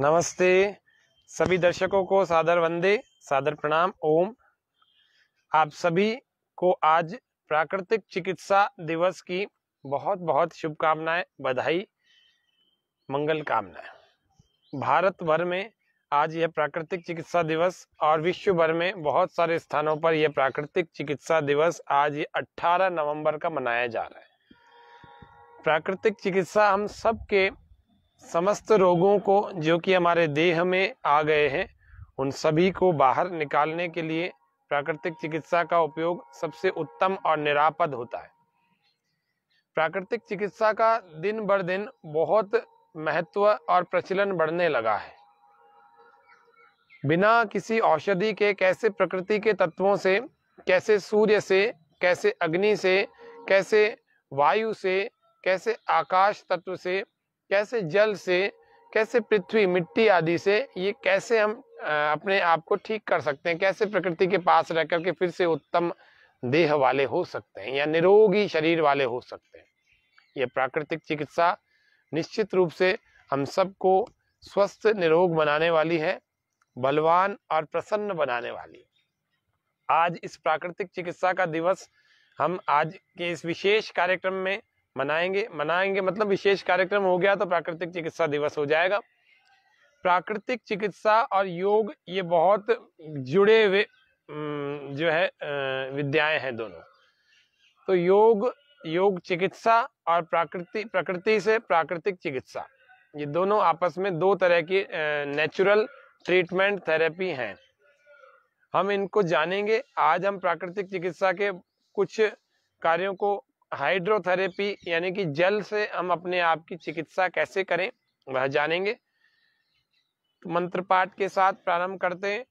नमस्ते। सभी दर्शकों को सादर वंदे, सादर प्रणाम। ओम। आप सभी को आज प्राकृतिक चिकित्सा दिवस की बहुत बहुत शुभकामनाएं, बधाई, मंगल कामनाएं। भारत भर में आज यह प्राकृतिक चिकित्सा दिवस और विश्व भर में बहुत सारे स्थानों पर यह प्राकृतिक चिकित्सा दिवस आज 18 नवंबर का मनाया जा रहा है। प्राकृतिक चिकित्सा हम सब के समस्त रोगों को जो कि हमारे देह में आ गए हैं उन सभी को बाहर निकालने के लिए प्राकृतिक चिकित्सा का उपयोग सबसे उत्तम और निरापद होता है। प्राकृतिक चिकित्सा का दिन बर दिन बहुत महत्व और प्रचलन बढ़ने लगा है। बिना किसी औषधि के कैसे प्रकृति के तत्वों से, कैसे सूर्य से, कैसे अग्नि से, कैसे वायु से, कैसे आकाश तत्व से, कैसे जल से, कैसे पृथ्वी मिट्टी आदि से, ये कैसे हम अपने आप को ठीक कर सकते हैं, कैसे प्रकृति के पास रह करके फिर से उत्तम देह वाले हो सकते हैं या निरोगी शरीर वाले हो सकते हैं। ये प्राकृतिक चिकित्सा निश्चित रूप से हम सबको स्वस्थ निरोग बनाने वाली है, बलवान और प्रसन्न बनाने वाली। आज इस प्राकृतिक चिकित्सा का दिवस हम आज के इस विशेष कार्यक्रम में मनाएंगे मतलब विशेष कार्यक्रम हो गया तो प्राकृतिक चिकित्सा दिवस हो जाएगा। प्राकृतिक चिकित्सा और योग ये बहुत जुड़े हुए जो है विद्याएं हैं दोनों। तो योग चिकित्सा और प्रकृति से प्राकृतिक चिकित्सा, ये दोनों आपस में दो तरह की नेचुरल ट्रीटमेंट थेरेपी हैं। हम इनको जानेंगे। आज हम प्राकृतिक चिकित्सा के कुछ कार्यों को, हाइड्रोथेरेपी यानी कि जल से हम अपने आप की चिकित्सा कैसे करें वह जानेंगे। तो मंत्र पाठ के साथ प्रारंभ करते हैं।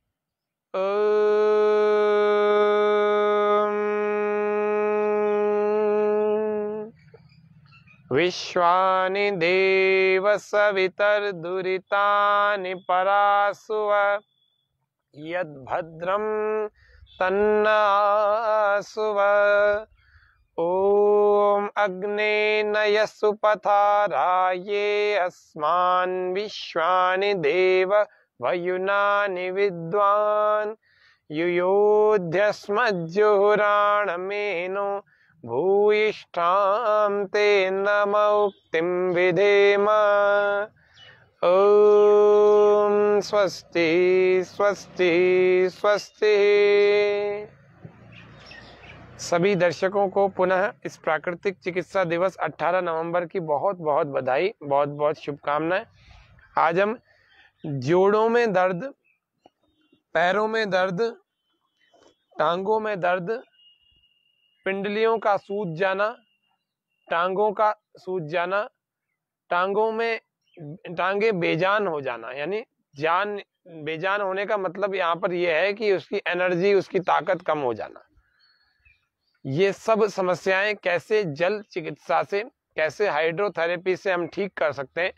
विश्वानि देव सवितर दुरितानि परासुव यद्भद्रं तन्नासुव। ओम अग्ने नयसु पथाराये अस्मान् विश्वानि देव वयुनानि विद्वान् युयोध्यस्मज्जुहुराणमेनो भूयिष्ठां ते नमोक्तिं विधेम। ओम स्वस्ति स्वस्ति स्वस्ति। सभी दर्शकों को पुनः इस प्राकृतिक चिकित्सा दिवस 18 नवंबर की बहुत बहुत बधाई, बहुत बहुत शुभकामनाएं। आज हम जोड़ों में दर्द, पैरों में दर्द, टांगों में दर्द, पिंडलियों का सूज जाना, टांगों का सूज जाना, टांगे बेजान हो जाना, यानी जान बेजान होने का मतलब यहाँ पर यह है कि उसकी एनर्जी, उसकी ताकत कम हो जाना, ये सब समस्याएं कैसे जल चिकित्सा से, कैसे हाइड्रोथेरेपी से हम ठीक कर सकते हैं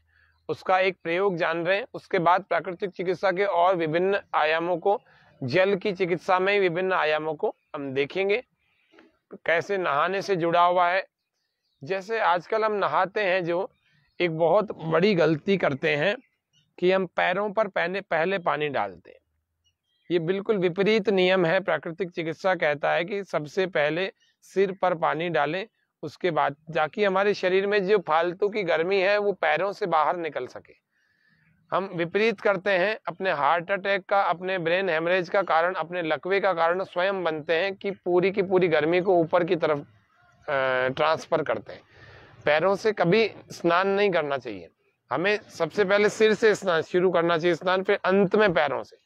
उसका एक प्रयोग जान रहे हैं। उसके बाद प्राकृतिक चिकित्सा के और विभिन्न आयामों को, जल की चिकित्सा में विभिन्न आयामों को हम देखेंगे। कैसे नहाने से जुड़ा हुआ है। जैसे आजकल हम नहाते हैं, जो एक बहुत बड़ी गलती करते हैं कि हम पैरों पर पहले पानी डालते हैं। ये बिल्कुल विपरीत नियम है। प्राकृतिक चिकित्सा कहता है कि सबसे पहले सिर पर पानी डालें, उसके बाद ताकि हमारे शरीर में जो फालतू की गर्मी है वो पैरों से बाहर निकल सके। हम विपरीत करते हैं, अपने हार्ट अटैक का, अपने ब्रेन हेमरेज का कारण, अपने लकवे का कारण स्वयं बनते हैं कि पूरी की पूरी गर्मी को ऊपर की तरफ ट्रांसफर करते हैं। पैरों से कभी स्नान नहीं करना चाहिए। हमें सबसे पहले सिर से स्नान शुरू करना चाहिए, स्नान, फिर अंत में पैरों से।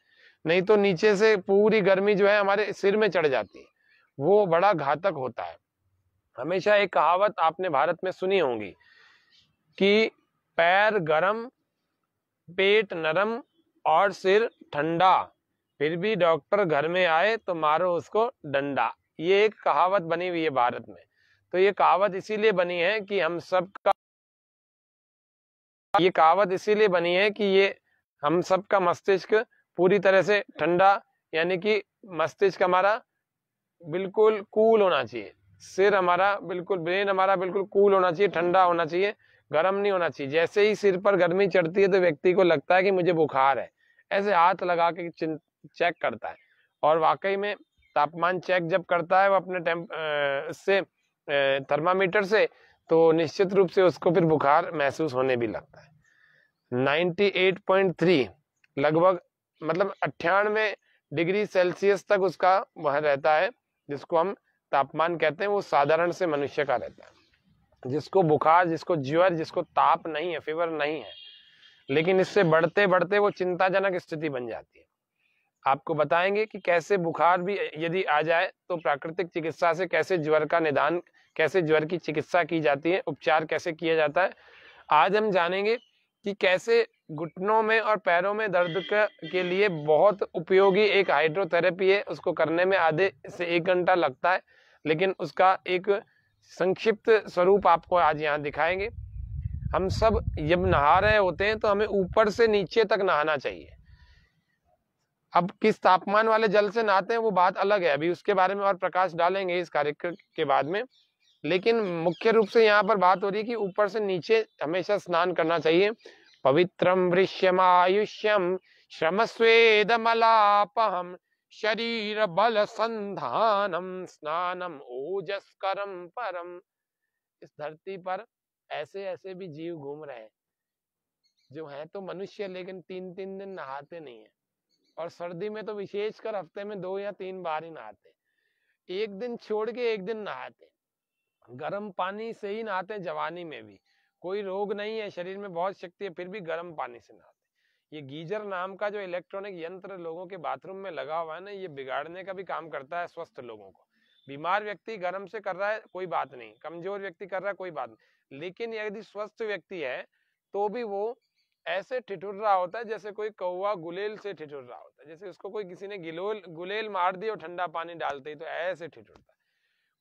नहीं तो नीचे से पूरी गर्मी जो है हमारे सिर में चढ़ जाती है, वो बड़ा घातक होता है। हमेशा एक कहावत आपने भारत में सुनी होगी कि पैर गरम, पेट नरम और सिर ठंडा, फिर भी डॉक्टर घर में आए तो मारो उसको डंडा। ये एक कहावत बनी हुई है भारत में। तो ये कहावत इसीलिए बनी है कि हम सबका, ये कहावत इसीलिए बनी है कि ये हम सबका मस्तिष्क पूरी तरह से ठंडा, यानी कि मस्तिष्क हमारा बिल्कुल कूल होना चाहिए, सिर हमारा बिल्कुल, ब्रेन हमारा बिल्कुल कूल होना चाहिए, ठंडा होना चाहिए। गर्म नहीं होना चाहिए। जैसे ही सिर पर गर्मी चढ़ती है तो व्यक्ति को लगता है कि मुझे बुखार है, ऐसे हाथ लगा के चेक करता है, और वाकई में तापमान चेक जब करता है वो अपने से थर्मामीटर से, तो निश्चित रूप से उसको फिर बुखार महसूस होने भी लगता है। 98.3 लगभग मतलब 98 डिग्री सेल्सियस तक उसका वह रहता है, जिसको हम तापमान कहते हैं, वो साधारण से मनुष्य का रहता है। जिसको बुखार, जिसको ज्वर, जिसको ताप नहीं है, फीवर नहीं है, लेकिन इससे बढ़ते बढ़ते वो चिंताजनक स्थिति बन जाती है। आपको बताएंगे कि कैसे बुखार भी यदि आ जाए तो प्राकृतिक चिकित्सा से कैसे ज्वर का निदान, कैसे ज्वर की चिकित्सा की जाती है, उपचार कैसे किया जाता है। आज हम जानेंगे कि कैसे घुटनों में और पैरों में दर्द के लिए बहुत उपयोगी एक हाइड्रोथेरेपी है, उसको करने में आधे से 1 घंटा लगता है, लेकिन उसका एक संक्षिप्त स्वरूप आपको आज यहाँ दिखाएंगे। हम सब जब नहा रहे होते हैं तो हमें ऊपर से नीचे तक नहाना चाहिए। अब किस तापमान वाले जल से नहाते हैं वो बात अलग है, अभी उसके बारे में और प्रकाश डालेंगे इस कार्यक्रम के बाद में। लेकिन मुख्य रूप से यहाँ पर बात हो रही है कि ऊपर से नीचे हमेशा स्नान करना चाहिए। पवित्रम वृष्यमायुष्यम श्रमस्वेदमलापहम शरीर बल संधानम स्नानम ओजस्करम परम। इस धरती पर ऐसे ऐसे भी जीव घूम रहे हैं जो हैं तो मनुष्य, लेकिन 3-3 दिन नहाते नहीं है, और सर्दी में तो विशेषकर हफ्ते में 2 या 3 बार ही नहाते, एक दिन छोड़ के एक दिन नहाते, गर्म पानी से ही नहाते। जवानी में भी कोई रोग नहीं है, शरीर में बहुत शक्ति है, फिर भी गर्म पानी से नहाते। ये गीजर नाम का जो इलेक्ट्रॉनिक यंत्र लोगों के बाथरूम में लगा हुआ है ना, ये बिगाड़ने का भी काम करता है स्वस्थ लोगों को। बीमार व्यक्ति गर्म से कर रहा है कोई बात नहीं, कमजोर व्यक्ति कर रहा है कोई बात नहीं, लेकिन यदि स्वस्थ व्यक्ति है तो भी वो ऐसे ठिठुर रहा होता है जैसे कोई कौवा गुलेल से ठिठुर रहा होता है, जैसे उसको कोई किसी ने गुलेल मार दी और ठंडा पानी डालते ही तो ऐसे ठिठुरता है।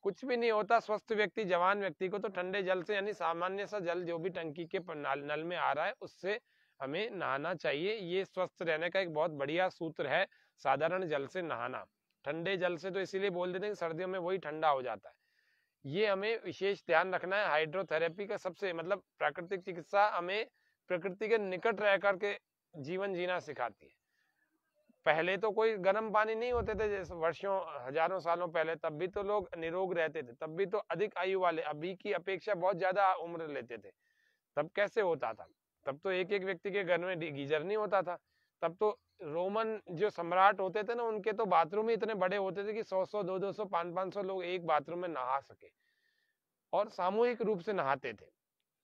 कुछ भी नहीं होता। स्वस्थ व्यक्ति, जवान व्यक्ति को तो ठंडे जल से, यानी सामान्य सा जल जो भी टंकी के नल में आ रहा है उससे हमें नहाना चाहिए। ये स्वस्थ रहने का एक बहुत बढ़िया सूत्र है, साधारण जल से नहाना। ठंडे जल से तो इसीलिए बोल देते हैं कि सर्दियों में वही ठंडा हो जाता है। ये हमें विशेष ध्यान रखना है। हाइड्रोथेरेपी का सबसे मतलब प्राकृतिक चिकित्सा हमें प्रकृति के निकट रह करके जीवन जीना सिखाती है। पहले तो कोई गर्म पानी नहीं होते थे, जैसे वर्षों हजारों सालों पहले, तब भी तो लोग निरोग रहते थे, तब भी तो अधिक आयु वाले, अभी की अपेक्षा बहुत ज्यादा उम्र लेते थे। तब कैसे होता था? तब तो एक एक व्यक्ति के घर में गीजर नहीं होता था। तब तो रोमन जो सम्राट होते थे ना, उनके तो बाथरूम ही इतने बड़े होते थे कि 100-100, 200-200, 500-500 लोग एक बाथरूम में नहा सके, और सामूहिक रूप से नहाते थे,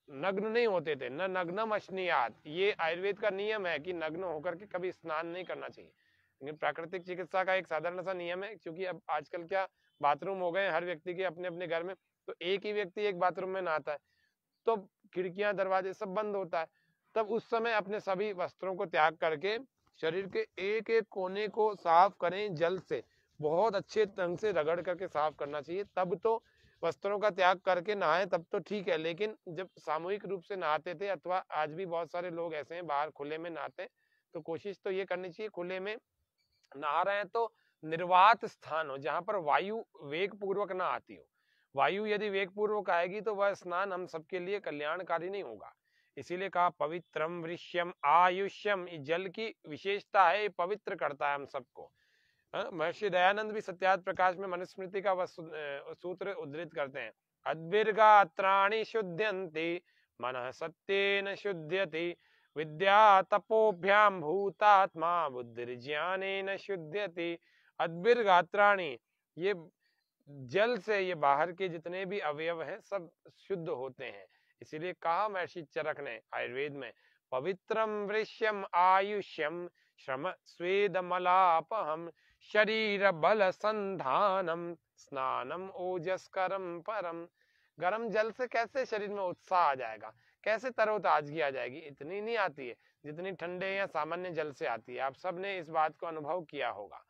नग्न नहीं होते थे। न नग्नम अश्नियात, ये आयुर्वेद का नियम है कि नग्न होकर के कभी स्नान नहीं करना चाहिए। लेकिन प्राकृतिक चिकित्सा का एक साधारण सा नियम है, क्योंकि अब आजकल क्या बाथरूम हो गए हर व्यक्ति के अपने अपने घर में, तो एक ही व्यक्ति एक बाथरूम में नहाता है, तो खिड़कियां दरवाजे सब बंद होता है। तब उस समय अपने सभी वस्त्रों को त्याग करके शरीर के एक एक कोने को साफ करें जल से, बहुत अच्छे ढंग से रगड़ करके साफ करना चाहिए। तब तो वस्त्रों का त्याग करके नहाए तब तो ठीक है, लेकिन जब सामूहिक रूप से नहाते थे, अथवा आज भी बहुत सारे लोग ऐसे हैं बाहर खुले में नहाते हैं, तो कोशिश तो ये करनी चाहिए खुले में नहा रहे हैं तो निर्वात स्थान हो, जहां पर वायु वेग पूर्वक ना आती हो। वायु यदि वेग पूर्वक आएगी तो वह स्नान हम सबके लिए कल्याणकारी नहीं होगा। इसीलिए कहा पवित्रम वृष्यम आयुष्यम, जल की विशेषता है, पवित्र करता है हम सबको। महर्षि दयानंद भी सत्यार्थ प्रकाश में मनुस्मृति का सूत्र उद्धृत करते हैं, अद्भिर्गात्राणि शुद्ध्यन्ति मनः सत्येन शुद्ध्यति, विद्या तपोभ्याम भूतात्मा बुद्धिर्ज्ञानेन शुद्ध्यति। अद्भिर्गात्राणि, ये जल से ये बाहर के जितने भी अवयव हैं सब शुद्ध होते हैं। इसीलिए कहा महर्षि चरक ने आयुर्वेद में, पवित्रम वृष्यम आयुष्यम श्रम स्वेदमलापहम शरीर बल संधानम स्नानम ओजस्करम परम। गर्म जल से कैसे शरीर में उत्साह आ जाएगा, कैसे तरोताजगी आ जाएगी, इतनी नहीं आती है जितनी ठंडे या सामान्य जल से आती है। आप सब ने इस बात को अनुभव किया होगा।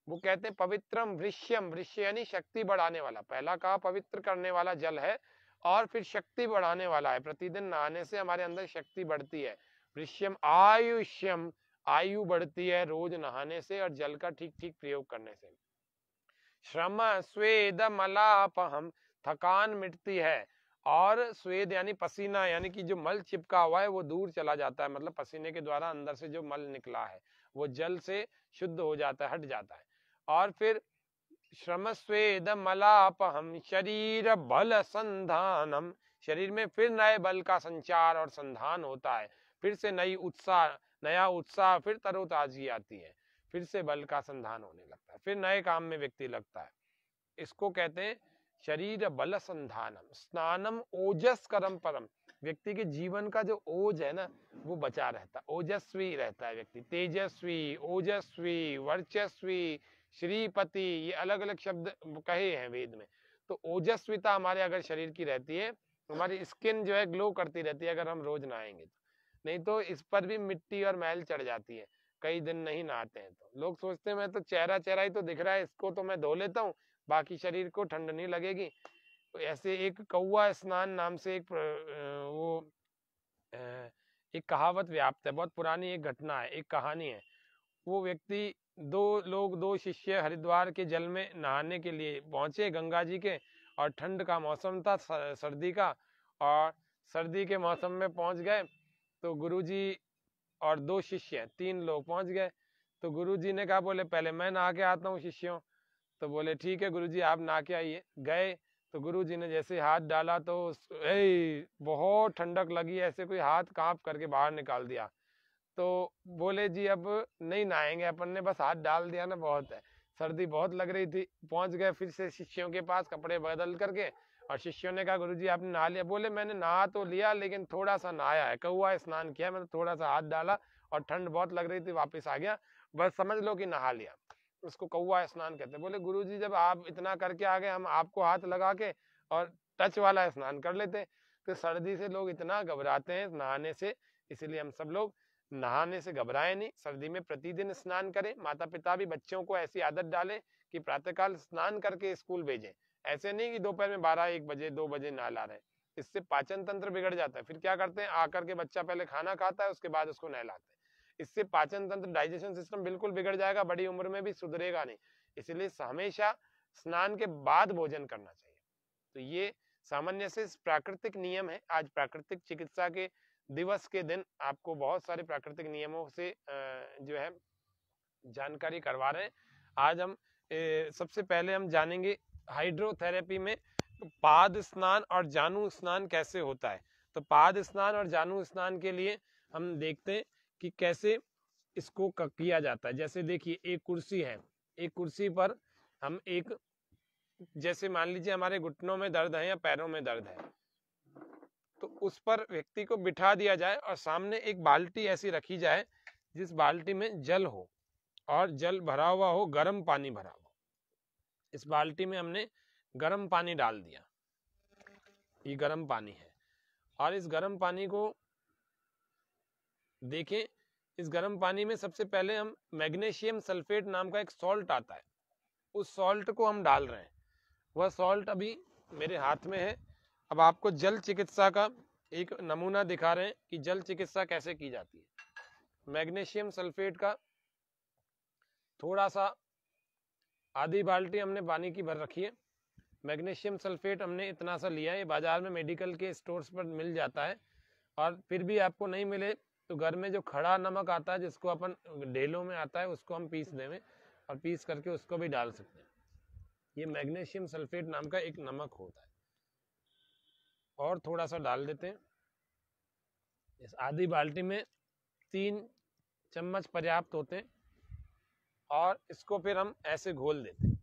वो कहते हैं पवित्रम वृष्यम, वृष्य यानी शक्ति बढ़ाने वाला। पहला कहा पवित्र करने वाला जल है, और फिर शक्ति बढ़ाने वाला है। प्रतिदिन नहाने से हमारे अंदर शक्ति बढ़ती है। वृष्यम आयुष्यम, आयु बढ़ती है रोज नहाने से और जल का ठीक ठीक प्रयोग करने से। श्रम स्वेद मलापहम, थकान मिटती है, और स्वेद यानी पसीना, यानी कि जो मल चिपका हुआ है वो दूर चला जाता है, मतलब पसीने के द्वारा अंदर से जो मल निकला है वो जल से शुद्ध हो जाता है, हट जाता है। और फिर श्रम स्वेद मलापहम शरीर बल संधानम, शरीर में फिर नए बल का संचार और संधान होता है, फिर से नया उत्साह, फिर तरोताजगी आती है, फिर से बल का संधान होने लगता है, फिर नए काम में व्यक्ति लगता है। इसको कहते हैं शरीर बल संधानम। स्नानम ओजस करम परम, व्यक्ति के जीवन का जो ओज है ना वो बचा रहता है, ओजस्वी रहता है व्यक्ति, तेजस्वी, ओजस्वी, वर्चस्वी, श्रीपति, ये अलग अलग शब्द कहे हैं वेद में। तो ओजस्विता हमारे अगर शरीर की रहती है, हमारी स्किन जो है ग्लो करती रहती है अगर हम रोज नहाएंगे तो, नहीं तो इस पर भी मिट्टी और मैल चढ़ जाती है कई दिन नहीं नहाते हैं तो। लोग सोचते हैं मैं तो चेहरा ही तो दिख रहा है, इसको तो मैं धो लेता हूँ, बाकी शरीर को ठंड नहीं लगेगी। तो ऐसे एक कौआ स्नान नाम से एक कहावत व्याप्त है, बहुत पुरानी एक घटना है, एक कहानी है। वो व्यक्ति, दो शिष्य हरिद्वार के जल में नहाने के लिए पहुंचे गंगा जी के, और ठंड का मौसम था, सर्दी का, और सर्दी के मौसम में पहुंच गए। तो गुरुजी और दो शिष्य, 3 लोग पहुंच गए। तो गुरुजी ने कहा, बोले पहले मैं नहा के आता हूँ शिष्यों। तो बोले ठीक है गुरुजी आप नहा के आइए। गए तो गुरुजी ने जैसे हाथ डाला तो बहुत ठंडक लगी, ऐसे कोई हाथ कांप करके बाहर निकाल दिया। तो बोले जी अब नहीं नहाएंगे, अपन ने बस हाथ डाल दिया ना, बहुत है, सर्दी बहुत लग रही थी। पहुंच गए फिर से शिष्यों के पास कपड़े बदल करके, और शिष्यों ने कहा गुरुजी आपने नहा लिया? बोले मैंने नहा तो लिया लेकिन थोड़ा सा नहाया है, कौआ स्नान किया, मैंने थोड़ा सा हाथ डाला और ठंड बहुत लग रही थी वापस आ गया, बस समझ लो कि नहा लिया। उसको कौआ स्नान कहते हैं। बोले गुरुजी जब आप इतना करके आ गए, हम आपको हाथ लगा के और टच वाला स्नान कर लेते। तो सर्दी से लोग इतना घबराते हैं नहाने से, इसलिए हम सब लोग नहाने से घबराए नहीं, सर्दी में प्रतिदिन स्नान करें। माता पिता भी बच्चों को ऐसी आदत डालें कि प्रातःकाल स्नान करके स्कूल भेजें, ऐसे नहीं कि दोपहर में 12-1 बजे 2 बजे नहा रहे, इससे पाचन तंत्र बिगड़ जाता है। फिर क्या करते हैं, आकर के बच्चा पहले खाना खाता है उसके बाद उसको नहलाते हैं, इससे पाचन तंत्र, डाइजेशन सिस्टम बिल्कुल बिगड़ जाएगा, बड़ी उम्र में भी सुधरेगा नहीं। इसलिए हमेशा स्नान के बाद भोजन करना चाहिए। तो ये सामान्य से प्राकृतिक नियम है। आज प्राकृतिक चिकित्सा के दिवस के दिन आपको बहुत सारे प्राकृतिक नियमों से जो है जानकारी करवा रहे हैं। आज हम सबसे पहले हम जानेंगे हाइड्रोथेरेपी में पाद स्नान और जानू स्नान कैसे होता है। तो पाद स्नान और जानू स्नान के लिए हम देखते हैं कि कैसे इसको किया जाता है। जैसे देखिए एक कुर्सी है, एक कुर्सी पर हम एक, जैसे मान लीजिए हमारे घुटनों में दर्द है या पैरों में दर्द है, तो उस पर व्यक्ति को बिठा दिया जाए और सामने एक बाल्टी ऐसी रखी जाए जिस बाल्टी में जल हो, और जल भरा हुआ हो, गर्म पानी भरा हुआ। इस बाल्टी में हमने गर्म पानी डाल दिया, ये गर्म पानी है, और इस गर्म पानी को देखें, इस गर्म पानी में सबसे पहले हम मैग्नीशियम सल्फेट नाम का एक सॉल्ट आता है, उस सॉल्ट को हम डाल रहे हैं। वह सॉल्ट अभी मेरे हाथ में है। अब आपको जल चिकित्सा का एक नमूना दिखा रहे हैं कि जल चिकित्सा कैसे की जाती है। मैग्नीशियम सल्फेट का थोड़ा सा, आधी बाल्टी हमने पानी की भर रखी है। मैग्नीशियम सल्फेट हमने इतना सा लिया है, ये बाजार में मेडिकल के स्टोर्स पर मिल जाता है, और फिर भी आपको नहीं मिले तो घर में जो खड़ा नमक आता है जिसको अपन ढेलों में आता है, उसको हम पीस देंगे और पीस करके उसको भी डाल सकते हैं। ये मैग्नीशियम सल्फेट नाम का एक नमक होता है, और थोड़ा सा डाल देते हैं। इस आधी बाल्टी में 3 चम्मच पर्याप्त होते हैं, और इसको फिर हम ऐसे घोल देते हैं।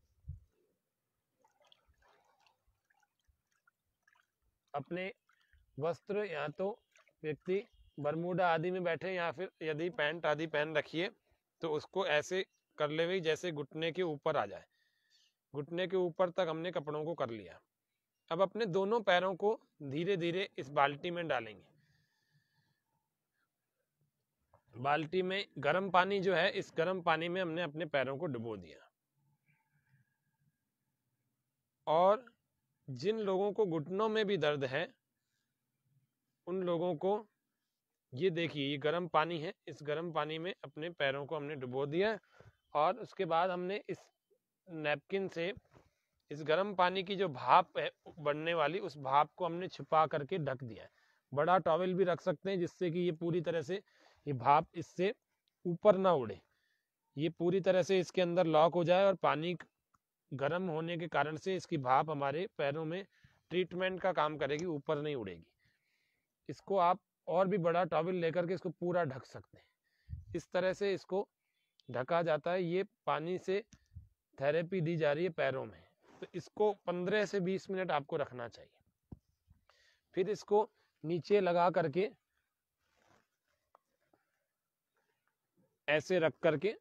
अपने वस्त्र, या तो व्यक्ति बरमूडा आदि में बैठे, या फिर यदि पैंट आदि पहन रखिए तो उसको ऐसे कर ले जैसे घुटने के ऊपर आ जाए, घुटने के ऊपर तक हमने कपड़ों को कर लिया। अब अपने दोनों पैरों को धीरे धीरे इस बाल्टी में डालेंगे। बाल्टी में गर्म पानी जो है, इस गर्म पानी में हमने अपने पैरों को डुबो दिया। और जिन लोगों को घुटनों में भी दर्द है उन लोगों को, ये देखिए ये गर्म पानी है, इस गर्म पानी में अपने पैरों को हमने डुबो दिया, और उसके बाद हमने इस नैपकिन से इस गर्म पानी की जो भाप है बनने वाली, उस भाप को हमने छुपा करके ढक दिया है। बड़ा टॉवेल भी रख सकते हैं जिससे कि ये पूरी तरह से ये भाप इससे ऊपर ना उड़े, ये पूरी तरह से इसके अंदर लॉक हो जाए और पानी गर्म होने के कारण से इसकी भाप हमारे पैरों में ट्रीटमेंट का काम करेगी, ऊपर नहीं उड़ेगी। इसको आप और भी बड़ा टॉवेल लेकर के इसको पूरा ढक सकते हैं। इस तरह से इसको ढका जाता है। ये पानी से थेरेपी दी जा रही है पैरों में। तो इसको 15 से 20 मिनट आपको रखना चाहिए। फिर इसको नीचे लगा करके ऐसे रख करके,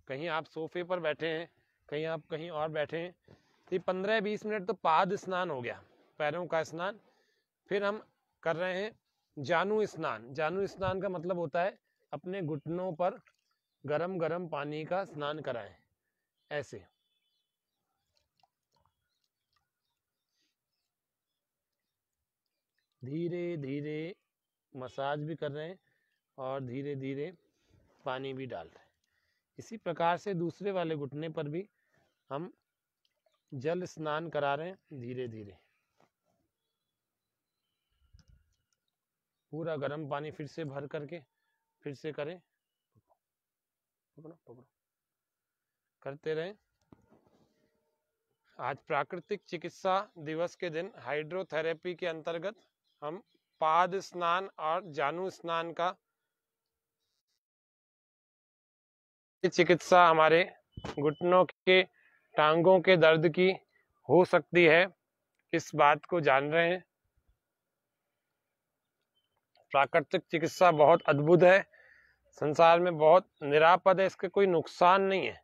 कहीं आप सोफे पर बैठे हैं, कहीं आप कहीं और बैठे हैं, तो 15-20 मिनट तो पाद स्नान हो गया, पैरों का स्नान। फिर हम कर रहे हैं जानू स्नान। जानू स्नान का मतलब होता है अपने घुटनों पर गरम गरम पानी का स्नान कराएं, ऐसे। धीरे धीरे मसाज भी कर रहे हैं और धीरे धीरे पानी भी डाल रहे हैं। इसी प्रकार से दूसरे वाले घुटने पर भी हम जल स्नान करा रहे हैं धीरे धीरे। पूरा गर्म पानी फिर से भर करके फिर से करें, पकड़ो पकड़ो, करते रहें। आज प्राकृतिक चिकित्सा दिवस के दिन हाइड्रोथेरेपी के अंतर्गत हम पाद स्नान और जानू स्नान का चिकित्सा हमारे घुटनों के, टांगों के दर्द की हो सकती है, इस बात को जान रहे हैं। प्राकृतिक चिकित्सा बहुत अद्भुत है, संसार में बहुत निरापद है, इसके कोई नुकसान नहीं है।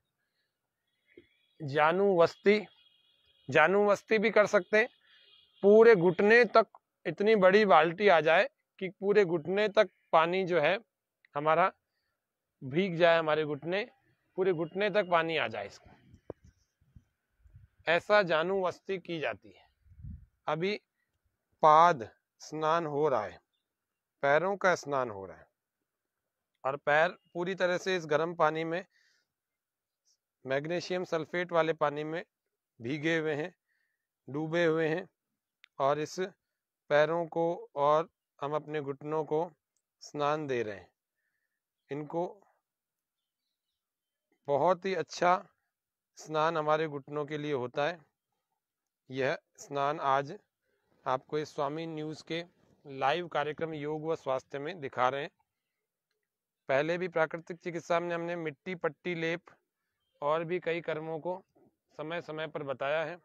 जानू वस्ती भी कर सकते हैं। पूरे घुटने तक इतनी बड़ी बाल्टी आ जाए कि पूरे घुटने तक पानी जो है हमारा भीग जाए, हमारे घुटने, पूरे घुटने तक पानी आ जाए इसको, ऐसा जानू वस्ती की जाती है। अभी पाद स्नान हो रहा है, पैरों का स्नान हो रहा है, और पैर पूरी तरह से इस गर्म पानी में, मैग्नीशियम सल्फेट वाले पानी में भीगे हुए हैं, डूबे हुए हैं। और इस पैरों को और हम अपने घुटनों को स्नान दे रहे हैं। इनको बहुत ही अच्छा स्नान हमारे घुटनों के लिए होता है। यह स्नान आज आपको इस स्वामी न्यूज़ के लाइव कार्यक्रम योग व स्वास्थ्य में दिखा रहे हैं। पहले भी प्राकृतिक चिकित्सा में हमने मिट्टी पट्टी लेप और भी कई कर्मों को समय समय पर बताया है,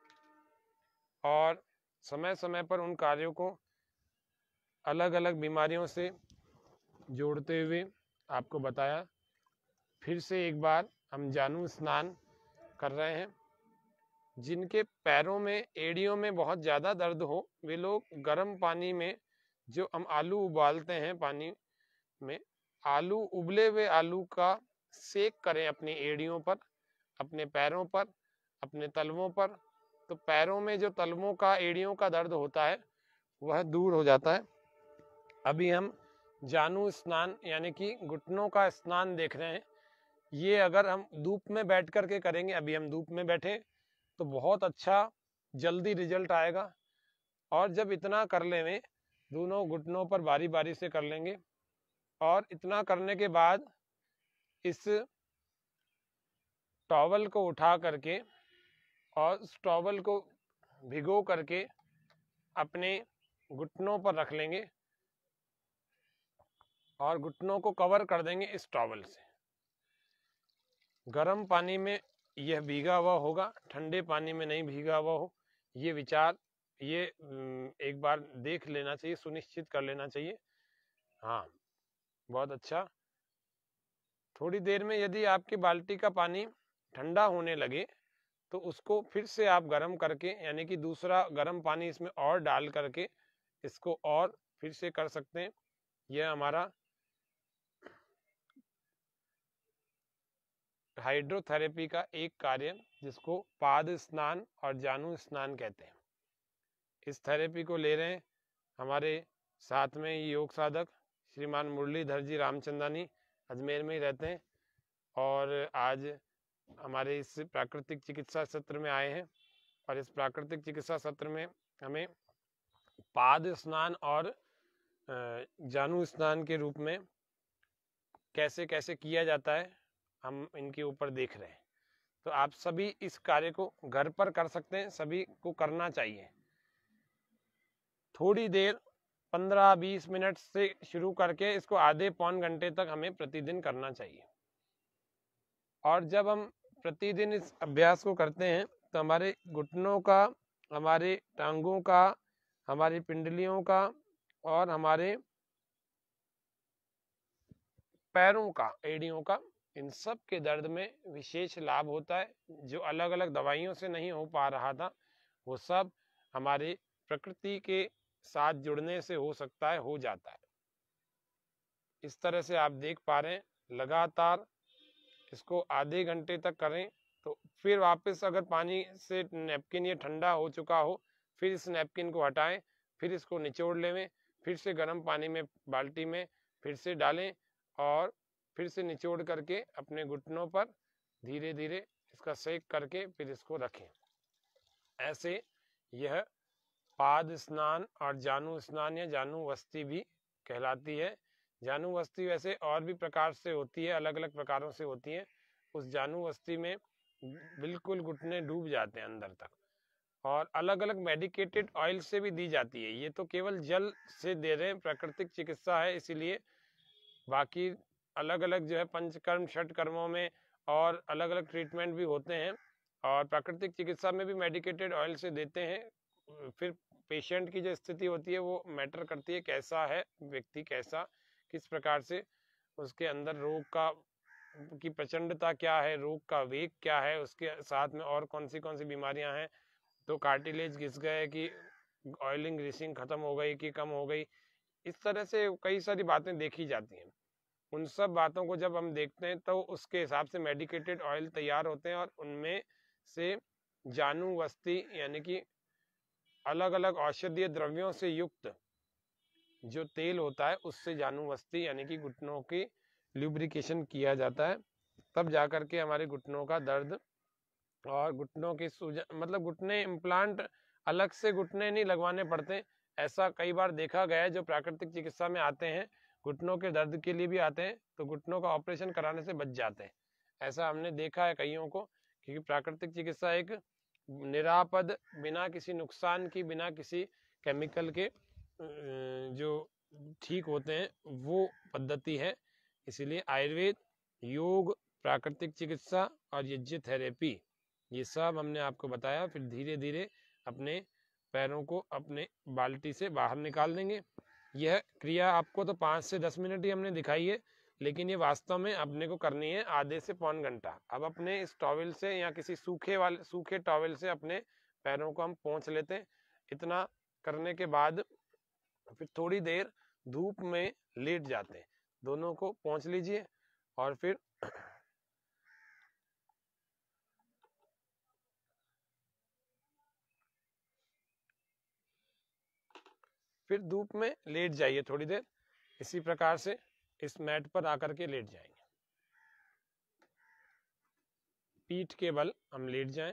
और समय समय पर उन कार्यों को अलग अलग बीमारियों से जोड़ते हुए आपको बताया। फिर से एक बार हम जानू स्नान कर रहे हैं। जिनके पैरों में, एड़ियों में बहुत ज़्यादा दर्द हो, वे लोग गर्म पानी में, जो हम आलू उबालते हैं पानी में, आलू, उबले हुए आलू का सेक करें अपनी एड़ियों पर, अपने पैरों पर, अपने तलवों पर। तो पैरों में जो तलवों का, एड़ियों का दर्द होता है वह दूर हो जाता है। अभी हम जानू स्नान यानी कि घुटनों का स्नान देख रहे हैं। ये अगर हम धूप में बैठ करके करेंगे, अभी हम धूप में बैठे, तो बहुत अच्छा जल्दी रिजल्ट आएगा। और जब इतना कर लेंगे, दोनों घुटनों पर बारी बारी से कर लेंगे, और इतना करने के बाद इस टॉवल को उठा करके और उस टॉवल को भिगो करके अपने घुटनों पर रख लेंगे और घुटनों को कवर कर देंगे इस टॉवल से। गर्म पानी में यह भीगा हुआ होगा, ठंडे पानी में नहीं भीगा हुआ हो, ये विचार, ये एक बार देख लेना चाहिए, सुनिश्चित कर लेना चाहिए। हाँ, बहुत अच्छा। थोड़ी देर में यदि आपकी बाल्टी का पानी ठंडा होने लगे तो उसको फिर से आप गर्म करके, यानी कि दूसरा गर्म पानी इसमें और डाल करके इसको और फिर से कर सकते हैं। यह हमारा हाइड्रोथेरेपी का एक कार्य, जिसको पाद स्नान और जानू स्नान कहते हैं। इस थेरेपी को ले रहे हैं हमारे साथ में योग साधक श्रीमान मुरलीधर जी रामचंदानी, अजमेर में ही रहते हैं, और आज हमारे इस प्राकृतिक चिकित्सा सत्र में आए हैं। और इस प्राकृतिक चिकित्सा सत्र में हमें पाद स्नान और जानु स्नान के रूप में कैसे कैसे किया जाता है हम इनके ऊपर देख रहे हैं। तो आप सभी इस कार्य को घर पर कर सकते हैं, सभी को करना चाहिए। थोड़ी देर 15-20 मिनट से शुरू करके इसको आधे पौन घंटे तक हमें प्रतिदिन करना चाहिए। और जब हम प्रतिदिन इस अभ्यास को करते हैं तो हमारे घुटनों का, हमारे टांगों का, हमारी पिंडलियों का और हमारे पैरों का, एड़ियों का, इन सब के दर्द में विशेष लाभ होता है। जो अलग अलग दवाइयों से नहीं हो पा रहा था वो सब हमारे प्रकृति के साथ जुड़ने से हो सकता है, हो जाता है। इस तरह से आप देख पा रहे हैं, लगातार इसको आधे घंटे तक करें। तो फिर वापस अगर पानी से नैपकिन ये ठंडा हो चुका हो, फिर इस नैपकिन को हटाएं, फिर इसको निचोड़ लें, फिर से गर्म पानी में बाल्टी में फिर से डालें और फिर से निचोड़ करके अपने घुटनों पर धीरे धीरे इसका सेक करके फिर इसको रखें। ऐसे यह पाद स्नान और जानु स्नान या जानु वस्ती भी कहलाती है। जानु वस्ती वैसे और भी प्रकार से होती है, अलग अलग प्रकारों से होती है। उस जानु वस्ती में बिल्कुल घुटने डूब जाते हैं अंदर तक, और अलग अलग मेडिकेटेड ऑयल से भी दी जाती है। ये तो केवल जल से दे रहे हैं, प्राकृतिक चिकित्सा है, इसीलिए बाकी अलग अलग जो है पंचकर्म षट कर्मों में और अलग अलग ट्रीटमेंट भी होते हैं, और प्राकृतिक चिकित्सा में भी मेडिकेटेड ऑयल से देते हैं। फिर पेशेंट की जो स्थिति होती है वो मैटर करती है, कैसा है व्यक्ति, कैसा किस प्रकार से उसके अंदर रोग का की प्रचंडता क्या है, रोग का वेग क्या है, उसके साथ में और कौन सी बीमारियां हैं। तो कार्टिलेज घिस गए कि ऑयलिंग ग्रीसिंग खत्म हो गई कि कम हो गई, इस तरह से कई सारी बातें देखी जाती हैं। उन सब बातों को जब हम देखते हैं तो उसके हिसाब से मेडिकेटेड ऑयल तैयार होते हैं, और उनमें से जानु वस्ती यानी कि अलग अलग औषधीय द्रव्यों से युक्त जो तेल होता है उससे जानु वस्ती यानी कि घुटनों की ल्यूब्रिकेशन किया जाता है। तब जाकर के हमारे घुटनों का दर्द और घुटनों की सूजन, मतलब घुटने इम्प्लांट अलग से घुटने नहीं लगवाने पड़ते। ऐसा कई बार देखा गया है, जो प्राकृतिक चिकित्सा में आते हैं घुटनों के दर्द के लिए भी आते हैं तो घुटनों का ऑपरेशन कराने से बच जाते हैं। ऐसा हमने देखा है कईयों को, क्योंकि प्राकृतिक चिकित्सा एक निरापद, बिना किसी नुकसान की, बिना किसी केमिकल के जो ठीक होते हैं वो पद्धति है। इसीलिए आयुर्वेद, योग, प्राकृतिक चिकित्सा और यज्ञ थेरेपी, ये सब हमने आपको बताया। फिर धीरे धीरे अपने पैरों को अपने बाल्टी से बाहर निकाल देंगे। यह क्रिया आपको तो 5 से 10 मिनट ही हमने दिखाई है, लेकिन ये वास्तव में अपने को करनी है आधे से पौन घंटा। अब अपने इस टॉवल से या किसी सूखे टॉवल से अपने पैरों को हम पोंछ लेते हैं। इतना करने के बाद फिर थोड़ी देर धूप में लेट जाते हैं। दोनों को पोंछ लीजिए और फिर धूप में लेट जाइए थोड़ी देर। इसी प्रकार से इस मैट पर आकर के लेट जाएंगे, पीठ के बल हम लेट जाएं।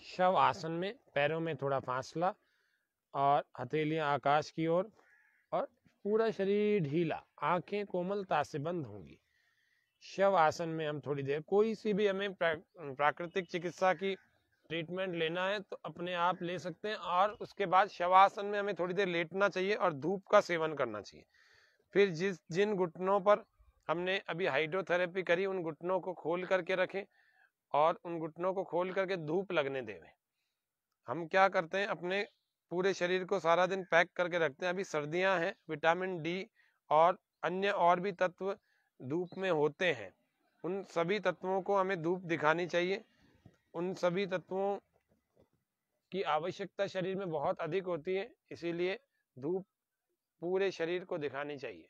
शव आसन में पैरों में थोड़ा फासला और हथेलियां आकाश की ओर, और पूरा शरीर ढीला, आंखें कोमलता से बंद होंगी। शव आसन में हम थोड़ी देर, कोई सी भी हमें प्राकृतिक चिकित्सा की ट्रीटमेंट लेना है तो अपने आप ले सकते हैं, और उसके बाद शवासन में हमें थोड़ी देर लेटना चाहिए और धूप का सेवन करना चाहिए। फिर जिन घुटनों पर हमने अभी हाइड्रोथेरेपी करी उन घुटनों को खोल करके रखें और उन घुटनों को खोल करके धूप लगने देवें। हम क्या करते हैं, अपने पूरे शरीर को सारा दिन पैक करके रखते हैं। अभी सर्दियां हैं, विटामिन डी और अन्य और भी तत्व धूप में होते हैं, उन सभी तत्वों को हमें धूप दिखानी चाहिए। उन सभी तत्वों की आवश्यकता शरीर में बहुत अधिक होती है, इसीलिए धूप पूरे शरीर को दिखानी चाहिए।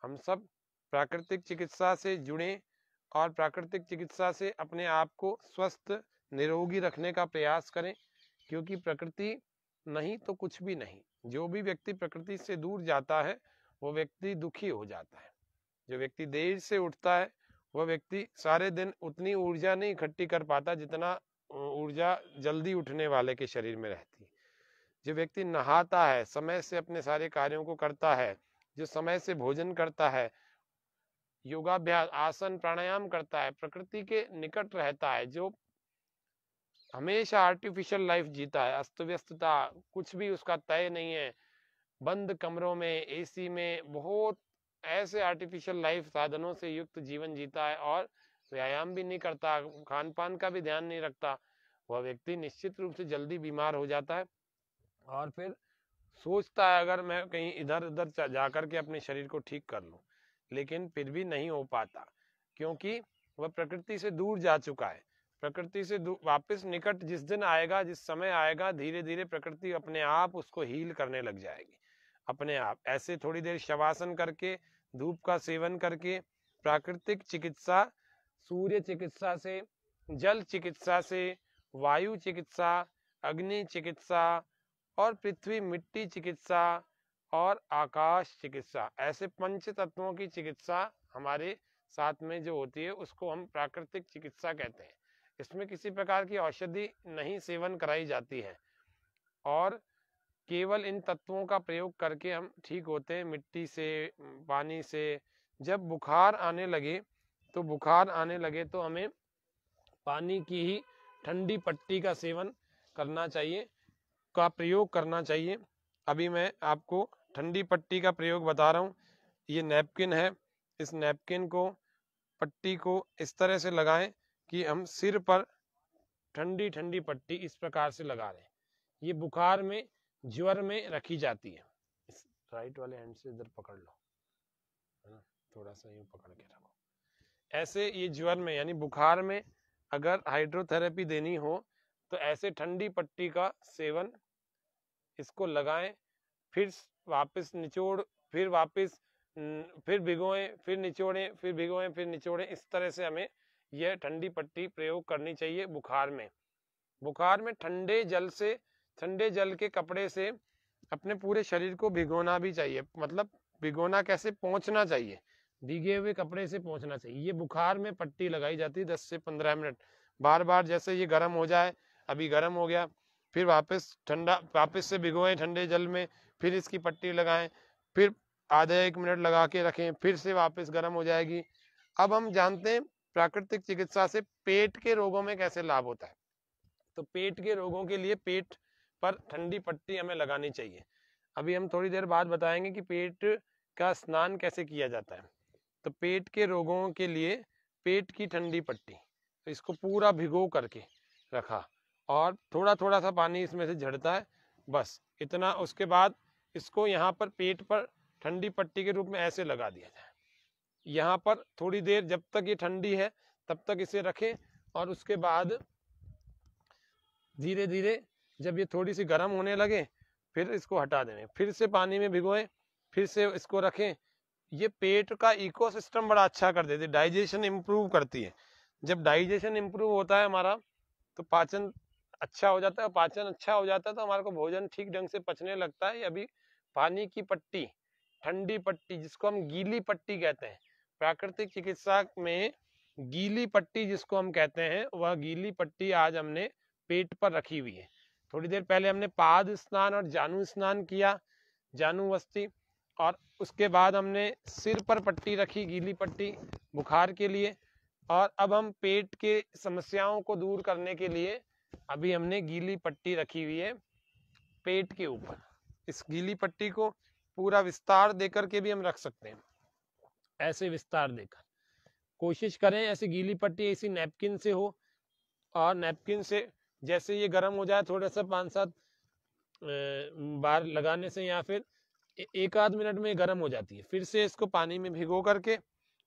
हम सब प्राकृतिक चिकित्सा से जुड़ें और प्राकृतिक चिकित्सा से अपने आप को स्वस्थ निरोगी रखने का प्रयास करें, क्योंकि प्रकृति नहीं तो कुछ भी नहीं। जो भी व्यक्ति प्रकृति से दूर जाता है वो व्यक्ति दुखी हो जाता है। जो व्यक्ति देर से उठता है वह व्यक्ति सारे दिन उतनी ऊर्जा नहीं इकट्ठी कर पाता जितना ऊर्जा जल्दी उठने वाले के शरीर में रहती है। जो व्यक्ति नहाता है, समय से अपने सारे कार्यों को करता है, जो समय से भोजन करता है, योगाभ्यास, आसन, प्राणायाम करता है, प्रकृति के निकट रहता है, जो हमेशा आर्टिफिशियल लाइफ जीता है, अस्त व्यस्तता, कुछ भी उसका तय नहीं है, बंद कमरों में, एसी में, बहुत ऐसे आर्टिफिशियल लाइफ साधनों से युक्त जीवन जीता है और व्यायाम भी नहीं करता, खान पान का भी ध्यान नहीं रखता, वह व्यक्ति निश्चित रूप से जल्दी बीमार हो जाता है और फिर सोचता है अगर मैं कहीं इधर उधर जाकर के अपने शरीर को ठीक कर लूं, लेकिन फिर भी नहीं हो पाता, क्योंकि वह प्रकृति से दूर जा चुका है। प्रकृति से वापस निकट जिस दिन आएगा, जिस समय आएगा, धीरे धीरे प्रकृति अपने आप उसको हील करने लग जाएगी अपने आप। ऐसे थोड़ी देर शवासन करके, धूप का सेवन करके, प्राकृतिक चिकित्सा, सूर्य चिकित्सा से, जल चिकित्सा से, वायु चिकित्सा, अग्नि चिकित्सा और पृथ्वी मिट्टी चिकित्सा और आकाश चिकित्सा, ऐसे पंच तत्वों की चिकित्सा हमारे साथ में जो होती है उसको हम प्राकृतिक चिकित्सा कहते हैं। इसमें किसी प्रकार की औषधि नहीं सेवन कराई जाती है और केवल इन तत्वों का प्रयोग करके हम ठीक होते हैं, मिट्टी से, पानी से। जब बुखार आने लगे तो हमें पानी की ही ठंडी पट्टी का सेवन करना चाहिए, का प्रयोग करना चाहिए। अभी मैं आपको ठंडी पट्टी का प्रयोग बता रहा हूँ। ये नैपकिन है, इस नैपकिन को, पट्टी को इस तरह से लगाएं कि हम सिर पर ठंडी ठंडी पट्टी इस प्रकार से लगा रहे हैं। ये बुखार में, ज्वर में रखी जाती है। इस राइट वाले हैंड से इधर पकड़ लो, है ना, थोड़ा सा यूं पकड़ के रखो। ऐसे ये ज्वर में यानी बुखार में अगर हाइड्रोथेरेपी देनी हो तो ऐसे ठंडी पट्टी का सेवन, इसको लगाएं, फिर वापस निचोड़, फिर वापस फिर भिगोएं, फिर निचोड़ें, फिर भिगोएं, फिर निचोड़ें। इस तरह से हमें यह ठंडी पट्टी प्रयोग करनी चाहिए बुखार में। बुखार में ठंडे जल से, ठंडे जल के कपड़े से अपने पूरे शरीर को भिगोना भी चाहिए। मतलब भिगोना कैसे, पोंछना चाहिए, भीगे हुए कपड़े से पोंछना चाहिए। ये बुखार में पट्टी लगाई जाती है 10 से 15 मिनट, बार बार। जैसे ये गर्म हो जाए, अभी गर्म हो गया, फिर वापस ठंडा, वापस से भिगोएं ठंडे जल में, फिर इसकी पट्टी लगाएं, फिर आधा 1 मिनट लगा के रखें, फिर से वापस गर्म हो जाएगी। अब हम जानते हैं प्राकृतिक चिकित्सा से पेट के रोगों में कैसे लाभ होता है। तो पेट के रोगों के लिए पेट पर ठंडी पट्टी हमें लगानी चाहिए। अभी हम थोड़ी देर बाद बताएंगे कि पेट का स्नान कैसे किया जाता है। तो पेट के रोगों के लिए पेट की ठंडी पट्टी, तो इसको पूरा भिगो करके रखा और थोड़ा थोड़ा सा पानी इसमें से झड़ता है, बस इतना। उसके बाद इसको यहाँ पर पेट पर ठंडी पट्टी के रूप में ऐसे लगा दिया जाए। यहाँ पर थोड़ी देर, जब तक ये ठंडी है तब तक इसे रखें और उसके बाद धीरे धीरे जब ये थोड़ी सी गर्म होने लगे फिर इसको हटा दें, फिर से पानी में भिगोएं, फिर से इसको रखें। ये पेट का इकोसिस्टम बड़ा अच्छा कर देती है, डाइजेशन इंप्रूव करती है। जब डाइजेशन इंप्रूव होता है हमारा तो पाचन अच्छा हो जाता है, पाचन अच्छा हो जाता है तो हमारे को भोजन ठीक ढंग से पचने लगता है। अभी पानी की पट्टी, ठंडी पट्टी, जिसको हम गीली पट्टी कहते हैं, प्राकृतिक चिकित्सा में गीली पट्टी जिसको हम कहते हैं, वह गीली पट्टी आज हमने पेट पर रखी हुई है। थोड़ी देर पहले हमने पाद स्नान और जानू स्नान किया, जानुवस्ती, और उसके बाद हमने सिर पर पट्टी रखी, गीली पट्टी बुखार के लिए। और अब हम पेट के समस्याओं को दूर करने के लिए अभी हमने गीली पट्टी रखी हुई है पेट के ऊपर। इस गीली पट्टी को पूरा विस्तार देकर के भी हम रख सकते हैं, ऐसे विस्तार देकर। कोशिश करें ऐसी गीली पट्टी ऐसी नैपकिन से हो, और नैपकिन से जैसे ये गर्म हो जाए थोड़ा सा 5-7 बार लगाने से, या फिर 1-आध मिनट में गर्म हो जाती है। फिर से इसको पानी में भिगो करके,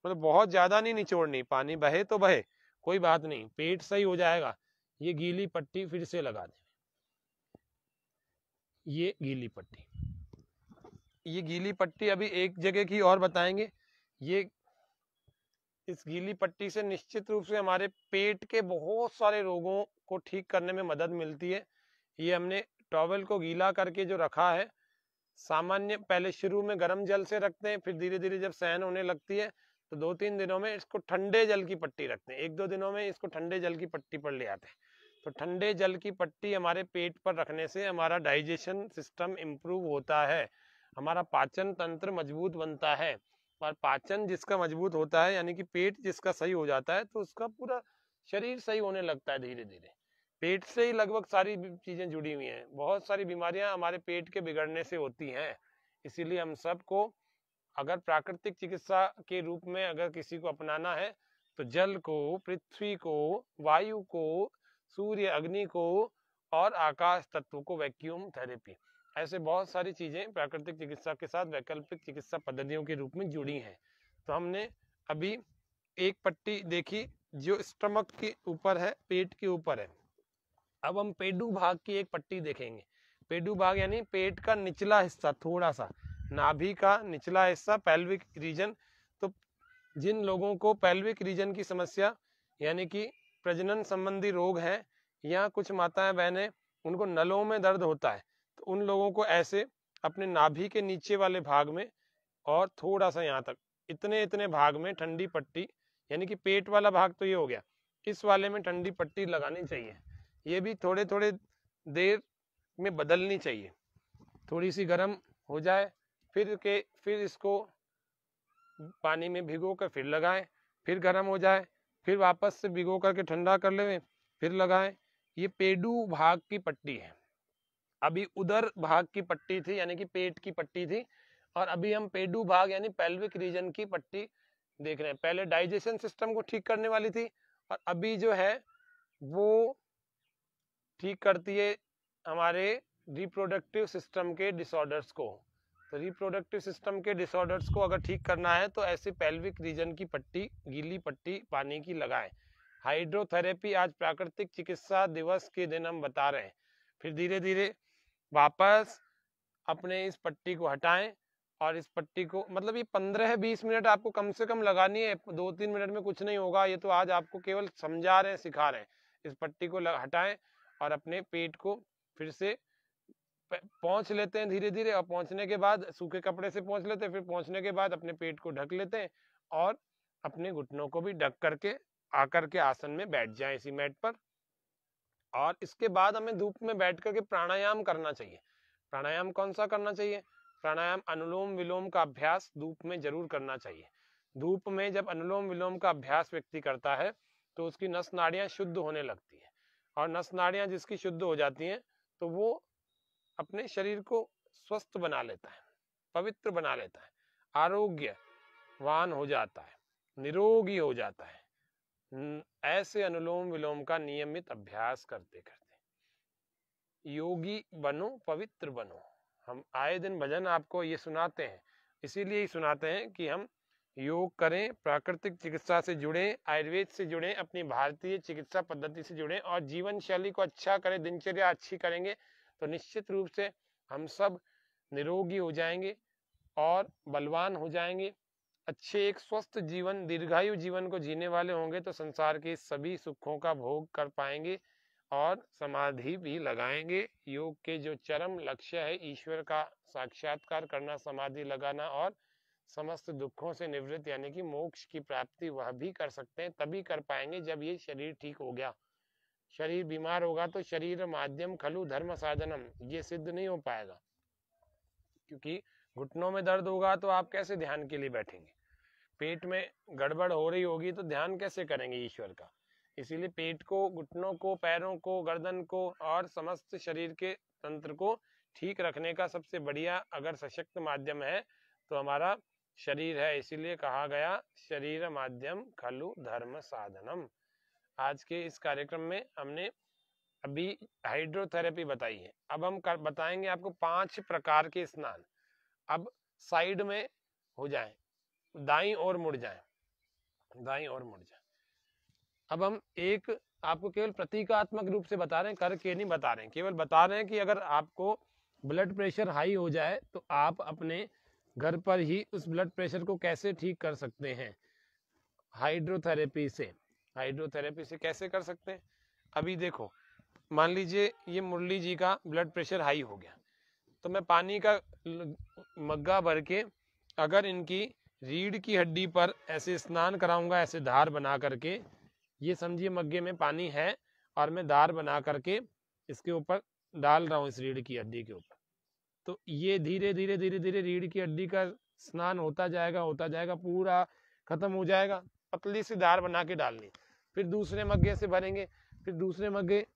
मतलब बहुत ज्यादा नहीं निचोड़नी, पानी बहे तो बहे, कोई बात नहीं, पेट सही हो जाएगा। ये गीली पट्टी फिर से लगा दें, ये गीली पट्टी। ये गीली पट्टी अभी एक जगह की और बताएंगे। ये इस गीली पट्टी से निश्चित रूप से हमारे पेट के बहुत सारे रोगों को ठीक करने में मदद मिलती है। ये हमने टॉवल को गीला करके जो रखा है, सामान्य पहले शुरू में गर्म जल से रखते हैं, फिर धीरे धीरे जब सहन होने लगती है तो 2-3 दिनों में इसको ठंडे जल की पट्टी रखते हैं, 1-2 दिनों में इसको ठंडे जल की पट्टी पर ले आते हैं। तो ठंडे जल की पट्टी हमारे पेट पर रखने से हमारा डाइजेशन सिस्टम इम्प्रूव होता है, हमारा पाचन तंत्र मजबूत बनता है। और पाचन जिसका मजबूत होता है यानी कि पेट जिसका सही हो जाता है तो उसका पूरा शरीर सही होने लगता है धीरे धीरे। पेट से ही लगभग सारी चीजें जुड़ी हुई हैं, बहुत सारी बीमारियां हमारे पेट के बिगड़ने से होती हैं। इसीलिए हम सबको अगर प्राकृतिक चिकित्सा के रूप में अगर किसी को अपनाना है तो जल को, पृथ्वी को, वायु को, सूर्य अग्नि को और आकाश तत्व को, वैक्यूम थेरेपी, ऐसे बहुत सारी चीजें प्राकृतिक चिकित्सा के साथ वैकल्पिक चिकित्सा पद्धतियों के रूप में जुड़ी हैं। तो हमने अभी एक पट्टी देखी जो स्टमक के ऊपर है, पेट के ऊपर है। अब हम पेडू भाग की एक पट्टी देखेंगे। पेडू भाग यानी पेट का निचला हिस्सा, थोड़ा सा नाभि का निचला हिस्सा, पेल्विक रीजन। तो जिन लोगों को पेल्विक रीजन की समस्या यानी कि प्रजनन संबंधी रोग है, या कुछ माताएं बहनें उनको नलों में दर्द होता है, तो उन लोगों को ऐसे अपने नाभि के नीचे वाले भाग में और थोड़ा सा यहाँ तक, इतने इतने भाग में ठंडी पट्टी, यानी कि पेट वाला भाग तो ये हो गया, इस वाले में ठंडी पट्टी लगानी चाहिए। ये भी थोड़े थोड़े देर में बदलनी चाहिए, थोड़ी सी गर्म हो जाए फिर इसको पानी में भिगो कर फिर लगाएं, फिर गर्म हो जाए फिर वापस से भिगो करके ठंडा कर लें फिर लगाएं। ये पेडू भाग की पट्टी है। अभी उदर भाग की पट्टी थी यानी कि पेट की पट्टी थी, और अभी हम पेडू भाग यानी पेल्विक रीजन की पट्टी देख रहे हैं। पहले डाइजेशन सिस्टम को ठीक करने वाली थी और अभी जो है वो ठीक करती है हमारे रिप्रोडक्टिव सिस्टम के डिसऑर्डर्स को। तो रिप्रोडक्टिव सिस्टम के डिसऑर्डर्स को अगर ठीक करना है तो ऐसे पेल्विक रीजन की पट्टी, गीली पट्टी पानी की लगाएं। हाइड्रोथेरेपी आज प्राकृतिक चिकित्सा दिवस के दिन हम बता रहे हैं। फिर धीरे धीरे वापस अपने इस पट्टी को हटाएं और इस पट्टी को, मतलब ये 15-20 मिनट आपको कम से कम लगानी है, 2-3 मिनट में कुछ नहीं होगा। ये तो आज आपको केवल समझा रहे हैं, सिखा रहे हैं। इस पट्टी को हटाएं और अपने पेट को फिर से पहुंच लेते हैं धीरे धीरे, और पहुंचने के बाद सूखे कपड़े से पहुंच लेते हैं, फिर पहुंचने के बाद अपने पेट को ढक लेते हैं और अपने घुटनों को भी ढक करके आकर के आसन में बैठ जाएं इसी मैट पर। और इसके बाद हमें धूप में बैठ करके प्राणायाम करना चाहिए। प्राणायाम कौन सा करना चाहिए? प्राणायाम अनुलोम विलोम का अभ्यास धूप में जरूर करना चाहिए। धूप में जब अनुलोम विलोम का अभ्यास व्यक्ति करता है तो उसकी नस नाड़ियां शुद्ध होने लगती है, और नस नाड़ियां जिसकी शुद्ध हो जाती हैं तो वो अपने शरीर को स्वस्थ बना लेता है, पवित्र बना लेता है, आरोग्यवान हो जाता है, निरोगी हो जाता है। ऐसे अनुलोम विलोम का नियमित अभ्यास करते करते योगी बनो, पवित्र बनो। हम आए दिन भजन आपको ये सुनाते हैं, इसीलिए ही सुनाते हैं कि हम योग करें, प्राकृतिक चिकित्सा से जुड़ें, आयुर्वेद से जुड़ें, अपनी भारतीय चिकित्सा पद्धति से जुड़ें और जीवन शैली को अच्छा करें। दिनचर्या अच्छी करेंगे तो निश्चित रूप से हम सब निरोगी हो जाएंगे और बलवान हो जाएंगे। अच्छे एक स्वस्थ जीवन, दीर्घायु जीवन को जीने वाले होंगे तो संसार के सभी सुखों का भोग कर पाएंगे और समाधि भी लगाएंगे। योग के जो चरम लक्ष्य है ईश्वर का साक्षात्कार करना, समाधि लगाना और समस्त दुखों से निवृत्त यानी कि मोक्ष की प्राप्ति, वह भी कर सकते हैं। तभी कर पाएंगे जब ये शरीर ठीक हो गया। शरीर बीमार होगा तो शरीर माध्यम खलु धर्म साधनम, ये सिद्ध नहीं हो पाएगा, क्योंकि घुटनों में दर्द होगा तो आप कैसे ध्यान के लिए बैठेंगे? पेट में गड़बड़ हो रही होगी तो ध्यान कैसे करेंगे ईश्वर का? इसीलिए पेट को, घुटनों को, पैरों को, गर्दन को और समस्त शरीर के तंत्र को ठीक रखने का सबसे बढ़िया अगर सशक्त माध्यम है तो हमारा शरीर है। इसीलिए कहा गया शरीर माध्यम खलु धर्म साधनम। आज के इस कार्यक्रम में हमने अभी हाइड्रोथेरेपी बताई है। अब हम बताएंगे आपको 5 प्रकार के स्नान। अब साइड में हो जाएं, दाईं ओर मुड़ जाएं, दाईं ओर मुड़ जाएं। अब हम एक आपको केवल प्रतीकात्मक रूप से बता रहे हैं, करके नहीं बता रहे हैं, केवल बता रहे हैं कि अगर आपको ब्लड प्रेशर हाई हो जाए तो आप अपने घर पर ही उस ब्लड प्रेशर को कैसे ठीक कर सकते हैं हाइड्रोथेरेपी से। हाइड्रोथेरेपी से कैसे कर सकते हैं? अभी देखो, मान लीजिए ये मुरली जी का ब्लड प्रेशर हाई हो गया, तो तो मैं पानी का मग्गा भर के अगर इनकी रीढ़ की हड्डी पर ऐसे स्नान कराऊंगा, ऐसे धार बना करके, ये समझिए मग्गे में पानी है और मैं धार बना करके इसके ऊपर डाल रहा हूँ, इस रीढ़ की हड्डी के ऊपर, तो ये धीरे धीरे धीरे धीरे रीढ़ की हड्डी का स्नान होता जाएगा, पूरा खत्म हो जाएगा। पतली सी धार बना के डालनी, फिर दूसरे मग्गे से भरेंगे, फिर दूसरे मग्गे,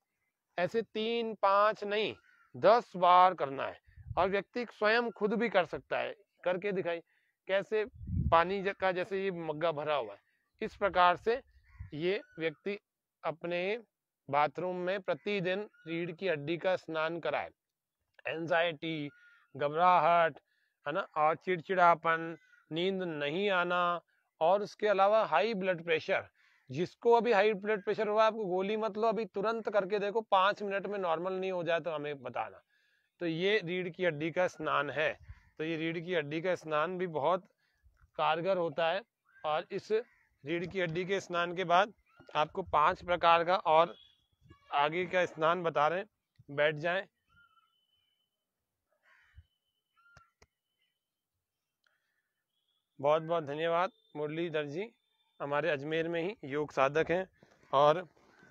ऐसे 3 5 नहीं 10 बार करना है। और व्यक्ति स्वयं खुद भी कर सकता है, करके दिखाई कैसे, पानी का जैसे ये मग्गा भरा हुआ है, इस प्रकार से ये व्यक्ति अपने बाथरूम में प्रतिदिन रीढ़ की हड्डी का स्नान कराए। एंजाइटी, घबराहट, है ना, और चिड़चिड़ापन, नींद नहीं आना, और उसके अलावा हाई ब्लड प्रेशर, जिसको अभी हाई ब्लड प्रेशर हुआ, आपको गोली मत लो, अभी तुरंत करके देखो, 5 मिनट में नॉर्मल नहीं हो जाए तो हमें बताना। तो ये रीढ़ की हड्डी का स्नान है। तो ये रीढ़ की हड्डी का स्नान भी बहुत कारगर होता है। और इस रीढ़ की हड्डी के स्नान के बाद आपको 5 प्रकार का और आगे का स्नान बता रहे हैं, बैठ जाएं। बहुत बहुत धन्यवाद मुरलीधर जी, हमारे अजमेर में ही योग साधक हैं और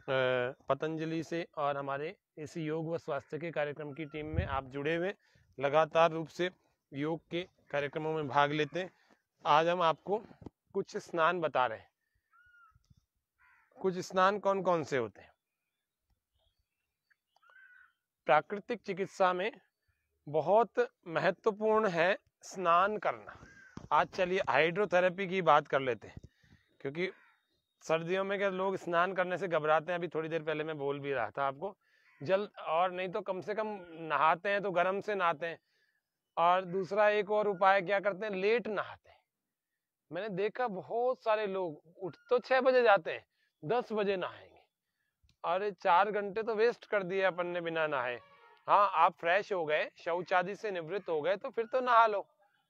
पतंजलि से और हमारे इस योग व स्वास्थ्य के कार्यक्रम की टीम में आप जुड़े हुए, लगातार रूप से योग के कार्यक्रमों में भाग लेते हैं। आज हम आपको कुछ स्नान बता रहे हैं। कुछ स्नान कौन कौन से होते हैं? प्राकृतिक चिकित्सा में बहुत महत्वपूर्ण है स्नान करना। आज चलिए हाइड्रोथेरेपी की बात कर लेते हैं, क्योंकि सर्दियों में क्या लोग स्नान करने से घबराते हैं। अभी थोड़ी देर पहले मैं बोल भी रहा था आपको, जल और नहीं तो कम से कम नहाते हैं तो गर्म से नहाते हैं। और दूसरा एक और उपाय क्या करते हैं, लेट नहाते हैं। मैंने देखा बहुत सारे लोग उठ तो 6 बजे जाते हैं, 10 बजे नहाएंगे। अरे 4 घंटे तो वेस्ट कर दिए अपन ने बिना नहाए। हाँ, आप फ्रेश हो गए, शौच आदि से निवृत्त हो गए तो फिर तो नहा लो,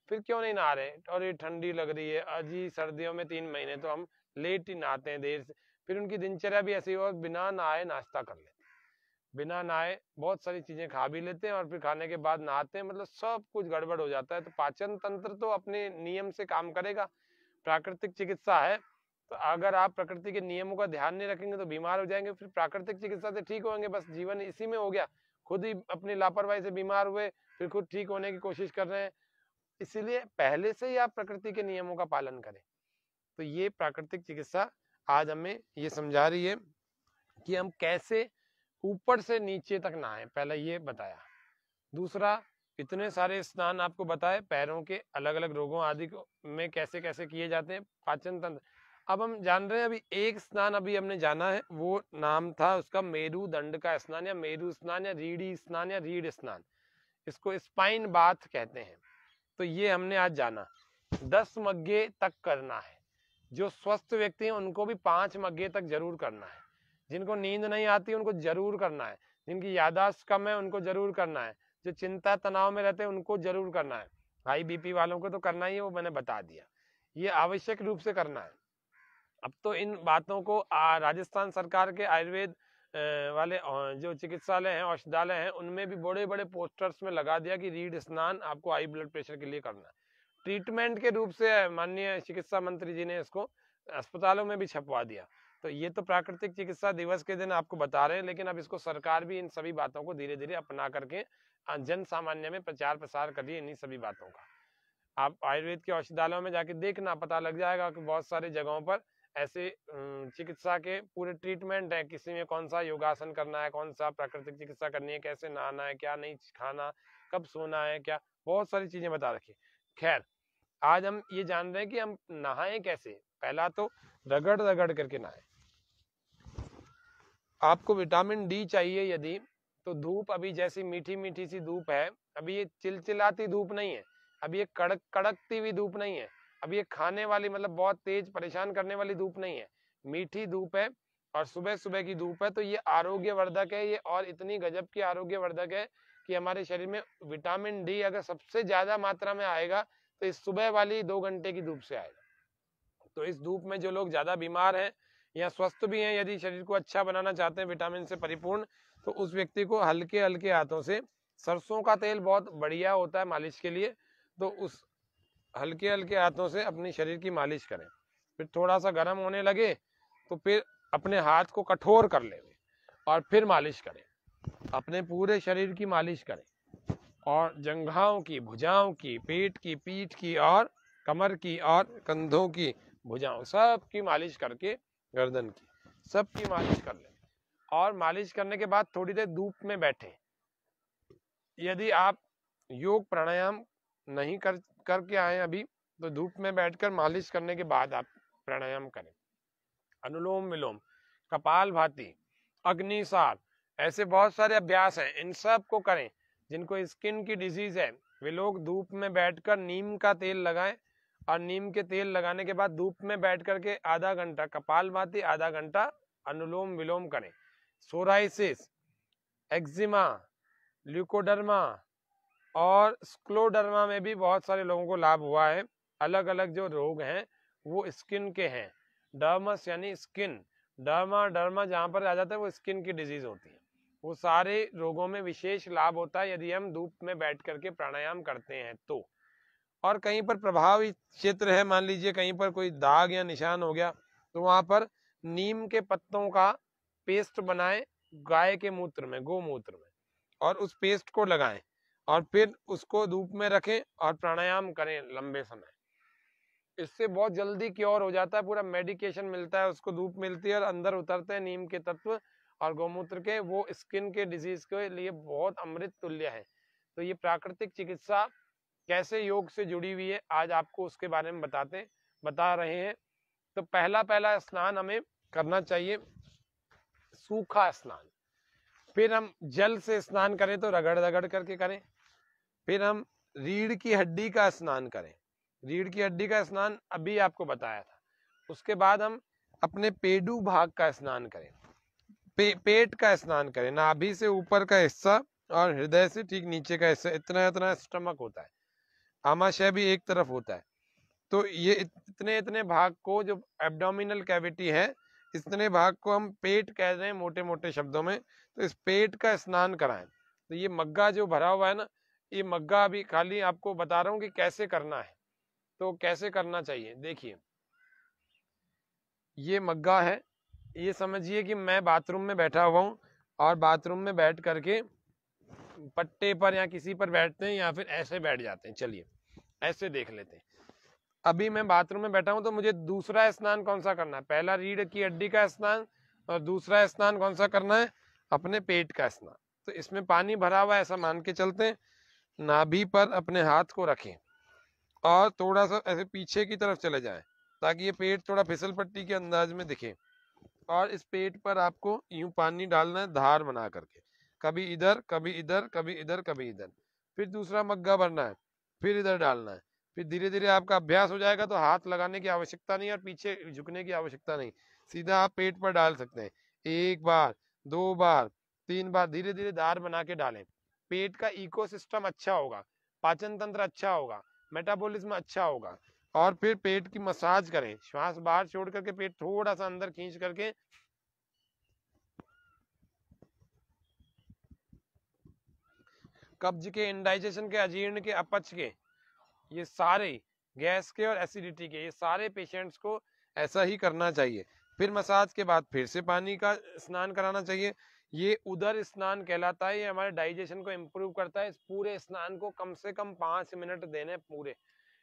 फिर क्यों नहीं नहा रहे? और ये ठंडी लग रही है अजी, सर्दियों में 3 महीने तो हम लेट ही नहाते हैं, देर से। फिर उनकी दिनचर्या भी ऐसी हो, बिना नहाए नाश्ता कर लेते, बिना नहाए बहुत सारी चीजें खा भी लेते हैं और फिर खाने के बाद नहाते हैं, मतलब सब कुछ गड़बड़ हो जाता है। तो पाचन तंत्र तो अपने नियम से काम करेगा। प्राकृतिक चिकित्सा है, तो अगर आप प्रकृति के नियमों का ध्यान नहीं रखेंगे तो बीमार हो जाएंगे। फिर प्राकृतिक चिकित्सा से ठीक होंगे, बस जीवन इसी में हो गया। खुद ही अपनी लापरवाही से बीमार हुए, फिर खुद ठीक होने की कोशिश कर रहे हैं। इसीलिए पहले से ही आप प्रकृति के नियमों का पालन करें। तो ये प्राकृतिक चिकित्सा आज हमें ये समझा रही है कि हम कैसे ऊपर से नीचे तक नहाएं, पहले ये बताया। दूसरा, इतने सारे स्नान आपको बताए पैरों के अलग अलग रोगों आदि में कैसे कैसे किए जाते हैं, पाचन तंत्र। अब हम जान रहे हैं, अभी एक स्नान अभी हमने जाना है, वो नाम था उसका मेरुदंड का स्नान, या मेरु स्नान, या रीढ़ी स्नान, या रीढ़ स्नान, इसको स्पाइन बाथ कहते हैं। तो ये हमने आज जाना। 10 मग्गे तक करना है। जो स्वस्थ व्यक्ति हैं उनको भी 5 मग्गे तक जरूर करना है। जिनको नींद नहीं आती उनको जरूर करना है। जिनकी याददाश्त कम है उनको जरूर करना है। जो चिंता तनाव में रहते हैं उनको जरूर करना है। हाई बीपी वालों को तो करना ही है, वो मैंने बता दिया। ये आवश्यक रूप से करना है। अब तो इन बातों को राजस्थान सरकार के आयुर्वेद वाले जो चिकित्सालय हैं, औषधालय हैं, उनमें भी बड़े बड़े पोस्टर्स में लगा दिया कि रीढ़ स्नान आपको हाई ब्लड प्रेशर के लिए करना है। ट्रीटमेंट के रूप से माननीय चिकित्सा मंत्री जी ने इसको अस्पतालों में भी छपवा दिया। तो ये तो प्राकृतिक चिकित्सा दिवस के दिन आपको बता रहे हैं, लेकिन अब इसको सरकार भी इन सभी बातों को धीरे धीरे अपना करके जन सामान्य में प्रचार प्रसार करिए इन्हीं सभी बातों का। आप आयुर्वेद के औषधालयों में जाके देखना, पता लग जाएगा कि बहुत सारी जगहों पर ऐसे चिकित्सा के पूरे ट्रीटमेंट है। किसी में कौन सा योगासन करना है, कौन सा प्राकृतिक चिकित्सा करनी है, कैसे नहाना है, क्या नहीं खाना, कब सोना है, क्या बहुत सारी चीजें बता रखी। खैर, आज हम ये जान रहे हैं कि हम नहाएं कैसे। पहला तो रगड़ रगड़ करके नहाएं। आपको विटामिन डी चाहिए यदि, तो धूप अभी जैसी मीठी मीठी सी धूप है, अभी ये चिलचिलाती धूप नहीं है, अभी ये कड़क कड़कती हुई धूप नहीं है, अभी ये खाने वाली मतलब बहुत तेज परेशान करने वाली धूप नहीं है, मीठी धूप है और सुबह सुबह की धूप है। तो ये आरोग्यवर्धक है ये, और इतनी गजब की आरोग्यवर्धक है कि हमारे शरीर में विटामिन डी अगर सबसे ज्यादा मात्रा में आएगा तो इस सुबह वाली 2 घंटे की धूप से आएगा। तो इस धूप में जो लोग ज्यादा बीमार हैं या स्वस्थ भी हैं, यदि शरीर को अच्छा बनाना चाहते हैं विटामिन से परिपूर्ण, तो उस व्यक्ति को हल्के हल्के हाथों से सरसों का तेल बहुत बढ़िया होता है मालिश के लिए, तो उस हल्के हल्के हाथों से अपने शरीर की मालिश करें। फिर थोड़ा सा गर्म होने लगे तो फिर अपने हाथ को कठोर कर लें और फिर मालिश करें, अपने पूरे शरीर की मालिश करें, और जंघाओं की, भुजाओं की, पेट की, पीठ की और कमर की और कंधों की, भुजाओं सब की मालिश करके, गर्दन की सब की मालिश कर लें। और मालिश करने के बाद थोड़ी देर धूप में बैठें। यदि आप योग प्राणायाम नहीं करके आए अभी, तो धूप में बैठकर मालिश करने के बाद आप प्राणायाम करें। अनुलोम विलोम, कपाल भाती, अग्निसार, ऐसे बहुत सारे अभ्यास हैं, इन सब को करें। जिनको स्किन की डिजीज है वे लोग धूप में बैठकर नीम का तेल लगाएं, और नीम के तेल लगाने के बाद धूप में बैठ करके आधा घंटा कपाल भाती, आधा घंटा अनुलोम विलोम करें। सोराइसिस, एक्जिमा, ल्यूकोडर्मा और स्क्लोडर्मा में भी बहुत सारे लोगों को लाभ हुआ है। अलग अलग जो रोग हैं वो स्किन के हैं। डर्मस यानी स्किन, डर्मा जहाँ पर आ जाता है वो स्किन की डिजीज होती है। वो सारे रोगों में विशेष लाभ होता है यदि हम धूप में बैठ करके प्राणायाम करते हैं तो। और कहीं पर प्रभावित क्षेत्र है, मान लीजिए कहीं पर कोई दाग या निशान हो गया, तो वहां पर नीम के पत्तों का पेस्ट बनाएं गाय के मूत्र में, गोमूत्र में, और उस पेस्ट को लगाएं और फिर उसको धूप में रखें और प्राणायाम करें लंबे समय। इससे बहुत जल्दी क्योर हो जाता है, पूरा मेडिकेशन मिलता है उसको, धूप मिलती है और अंदर उतरते हैं नीम के तत्व और गौमूत्र के, वो स्किन के डिजीज के लिए बहुत अमृत तुल्य है। तो ये प्राकृतिक चिकित्सा कैसे योग से जुड़ी हुई है, आज आपको उसके बारे में बता रहे हैं। तो पहला स्नान हमें करना चाहिए सूखा स्नान। फिर हम जल से स्नान करें तो रगड़ रगड़ करके करें। फिर हम रीढ़ की हड्डी का स्नान करें, रीढ़ की हड्डी का स्नान अभी आपको बताया था। उसके बाद हम अपने पेडू भाग का स्नान करें, पेट का स्नान करें, नाभि से ऊपर का हिस्सा और हृदय से ठीक नीचे का हिस्सा, इतना इतना स्टमक होता है, आमाशय भी एक तरफ होता है। तो ये इतने इतने भाग को, जो एब्डोमिनल कैविटी है, इतने भाग को हम पेट कह रहे हैं मोटे मोटे शब्दों में। तो इस पेट का स्नान कराएं। तो ये मग्गा जो भरा हुआ है ना, ये मग्गा अभी खाली आपको बता रहा हूँ कि कैसे करना है। तो कैसे करना चाहिए, देखिए ये मग्गा है, ये समझिए कि मैं बाथरूम में बैठा हुआ हूँ और बाथरूम में बैठ करके पट्टे पर या किसी पर बैठते हैं या फिर ऐसे बैठ जाते हैं। चलिए ऐसे देख लेते हैं। अभी मैं बाथरूम में बैठा हूं तो मुझे दूसरा स्नान कौन सा करना है, पहला रीढ़ की हड्डी का स्नान और दूसरा स्नान कौन सा करना है, अपने पेट का स्नान। तो इसमें पानी भरा हुआ है ऐसा मान के चलते हैं, नाभि पर अपने हाथ को रखें और थोड़ा सा ऐसे पीछे की तरफ चले जाएं ताकि ये पेट थोड़ा फिसल पट्टी के अंदाज में दिखे। और इस पेट पर आपको यूं पानी डालना है धार बना करके, कभी इधर कभी इधर कभी इधर कभी इधर। फिर दूसरा मग्गा भरना है, फिर इधर डालना है। फिर धीरे धीरे आपका अभ्यास हो जाएगा तो हाथ लगाने की आवश्यकता नहीं और पीछे झुकने की आवश्यकता नहीं, सीधा आप पेट पर डाल सकते हैं। 1 बार 2 बार 3 बार धीरे धीरे धार बना के डालें। पेट का इकोसिस्टम अच्छा होगा, पाचन तंत्र अच्छा होगा, मेटाबॉलिज्म अच्छा होगा। और फिर पेट की मसाज करें, श्वास बाहर छोड़ करके पेट थोड़ा सा अंदर खींच करके कब्ज के, इंडाइजेशन के, अजीर्ण के, अपच के, ये सारे गैस के और एसिडिटी के, ये सारे पेशेंट्स को ऐसा ही करना चाहिए। फिर मसाज के बाद फिर से पानी का स्नान कराना चाहिए। ये उदर स्नान कहलाता है, ये हमारे डाइजेशन को इम्प्रूव करता है। इस पूरे स्नान को कम से कम 5 मिनट देने, पूरे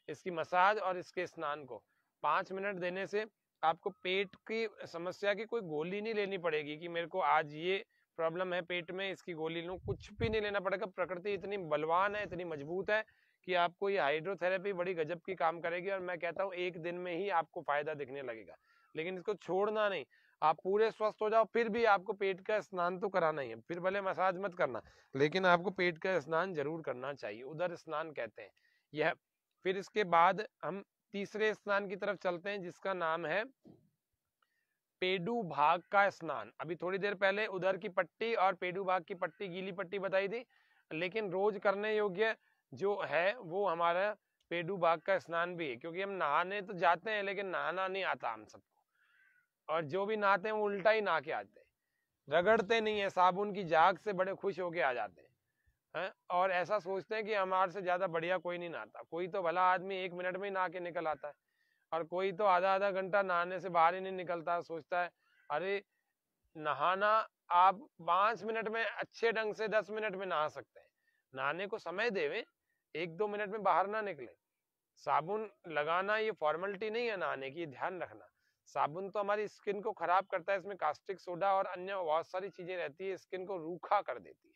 इसकी मसाज और इसके स्नान को 5 मिनट देने से आपको पेट की समस्या की कोई गोली नहीं लेनी पड़ेगी कि मेरे को आज ये प्रॉब्लम है पेट में, इसकी गोली लूं, कुछ भी नहीं लेना पड़ेगा। प्रकृति इतनी बलवान है, इतनी मजबूत है कि आपको ये हाइड्रोथेरेपी बड़ी गजब की काम करेगी। और मैं कहता हूँ 1 दिन में ही आपको फायदा दिखने लगेगा। लेकिन इसको छोड़ना नहीं, आप पूरे स्वस्थ हो जाओ फिर भी आपको पेट का स्नान तो कराना ही है। फिर भले मसाज मत करना, लेकिन आपको पेट का स्नान जरूर करना चाहिए, उदर स्नान कहते हैं यह। फिर इसके बाद हम तीसरे स्नान की तरफ चलते हैं जिसका नाम है पेडू भाग का स्नान। अभी थोड़ी देर पहले उदर की पट्टी और पेडू भाग की पट्टी, गीली पट्टी बताई थी, लेकिन रोज करने योग्य जो है वो हमारा पेडू भाग का स्नान भी है। क्योंकि हम नहाने तो जाते हैं लेकिन नहाना नहीं आता हम सबको, और जो भी नहाते हैं वो उल्टा ही नहा के आते हैं, रगड़ते नहीं है, साबुन की झाग से बड़े खुश होके आ जाते हैं। है, और ऐसा सोचते हैं कि हमारे से ज्यादा बढ़िया कोई नहीं नहाता। कोई तो भला आदमी 1 मिनट में ही नहा के निकल आता है, और कोई तो आधा आधा घंटा नहाने से बाहर ही नहीं निकलता। सोचता है अरे नहाना आप 5 मिनट में अच्छे ढंग से 10 मिनट में नहा सकते हैं, नहाने को समय देवें, 1-2 मिनट में बाहर ना निकले। साबुन लगाना ये फॉर्मेलिटी नहीं है नहाने की, ध्यान रखना। साबुन तो हमारी स्किन को खराब करता है, इसमें कास्टिक सोडा और अन्य बहुत सारी चीजें रहती है, स्किन को रूखा कर देती है।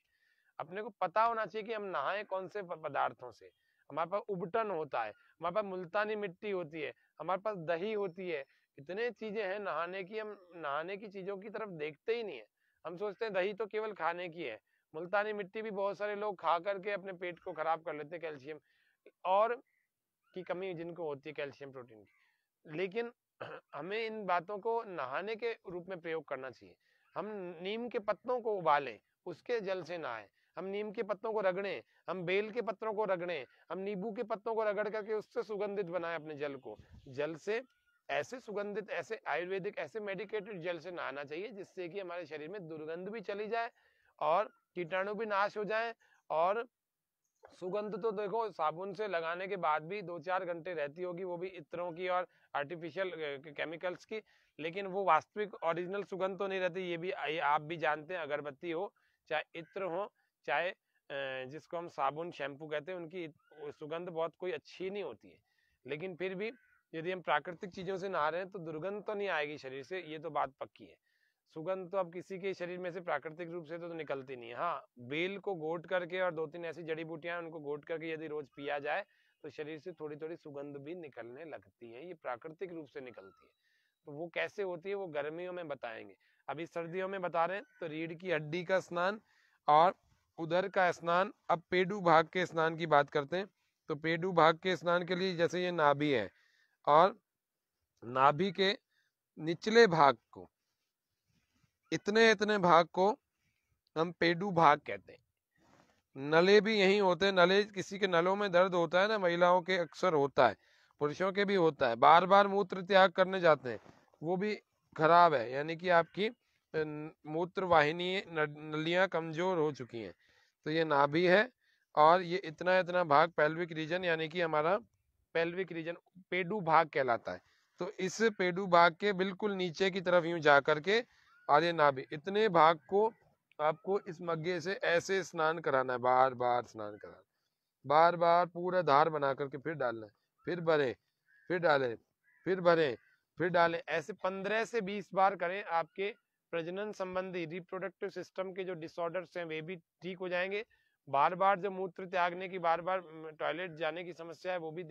अपने को पता होना चाहिए कि हम नहाएं कौन से पदार्थों से। हमारे पास उबटन होता है, हमारे पास मुल्तानी मिट्टी होती है, हमारे पास दही होती है, इतने चीजें हैं नहाने की। हम नहाने की चीजों की तरफ देखते ही नहीं है। हम सोचते हैं दही तो केवल खाने की है, मुल्तानी मिट्टी भी बहुत सारे लोग खा करके अपने पेट को खराब कर लेते हैं, कैल्शियम और की कमी जिनको होती है, कैल्शियम प्रोटीन की। लेकिन हमें इन बातों को नहाने के रूप में प्रयोग करना चाहिए। हम नीम के पत्तों को उबालें, उसके जल से नहाएं, हम नीम के पत्तों को रगड़ें, हम बेल के पत्तों को रगड़ें, हम नींबू के पत्तों को रगड़ करके उससे सुगंधित बनाएं अपने जल को। जल से ऐसे सुगंधित, ऐसे आयुर्वेदिक, ऐसे मेडिकेटेड जल से नहाना चाहिए जिससे कि हमारे शरीर में दुर्गंध भी चली जाए और कीटाणु भी नाश हो जाए। और सुगंध तो देखो साबुन से लगाने के बाद भी 2-4 घंटे रहती होगी, वो भी इत्रों की और आर्टिफिशियल केमिकल्स की, लेकिन वो वास्तविक ओरिजिनल सुगंध तो नहीं रहती। ये भी आप भी जानते हैं, अगरबत्ती हो चाहे इत्र हो चाहे जिसको हम साबुन शैम्पू कहते हैं, उनकी सुगंध बहुत कोई अच्छी नहीं होती है। लेकिन फिर भी यदि हम प्राकृतिक चीजों से नहा रहे हैं तो दुर्गंध तो नहीं आएगी शरीर से, ये तो बात पक्की है। सुगंध तो अब किसी के शरीर में से प्राकृतिक रूप से तो निकलती नहीं है। हाँ, बेल को घोट करके और 2-3 ऐसी जड़ी बूटियां उनको घोट करके यदि रोज पिया जाए तो शरीर से थोड़ी थोड़ी सुगंध भी निकलने लगती है, ये प्राकृतिक रूप से निकलती है। तो वो कैसे होती है वो गर्मियों में बताएंगे। अभी सर्दियों में बता रहे हैं तो रीढ़ की हड्डी का स्नान और उदर का स्नान। अब पेडू भाग के स्नान की बात करते हैं। तो पेडू भाग के स्नान के लिए जैसे ये नाभि है, और नाभि के निचले भाग को, इतने इतने भाग को हम पेडू भाग कहते हैं। नले भी यही होते हैं। नले, किसी के नलों में दर्द होता है ना, महिलाओं के अक्सर होता है, पुरुषों के भी होता है, बार बार मूत्र त्याग करने जाते हैं, वो भी खराब है, यानी कि आपकी मूत्र वाहिनी नलियां कमजोर हो चुकी हैं। तो ये नाभि है, और ये इतना इतना भाग पेल्विक रीजन, यानी कि हमारा पेल्विक रीजन पेडू भाग कहलाता है। तो इस पेडू भाग के बिल्कुल नीचे की तरफ यूं जा करके आधे नाभि, इतने भाग को आपको इस मग्गे से ऐसे स्नान कराना है, बार बार स्नान कराना, बार बार पूरा धार बना करके फिर डालना है, फिर भरे, फिर डालें, फिर भरें, फिर डालें। ऐसे 15 से 20 बार करें। आपके प्रजनन संबंधी रिप्रोडक्टिव सिस्टम के जो डिसऑर्डर्स हैं वे भी ठीक हो जाएंगे। बार बार जो मूत्र त्यागने की, बार बार टॉयलेट जाने की समस्या है वो भी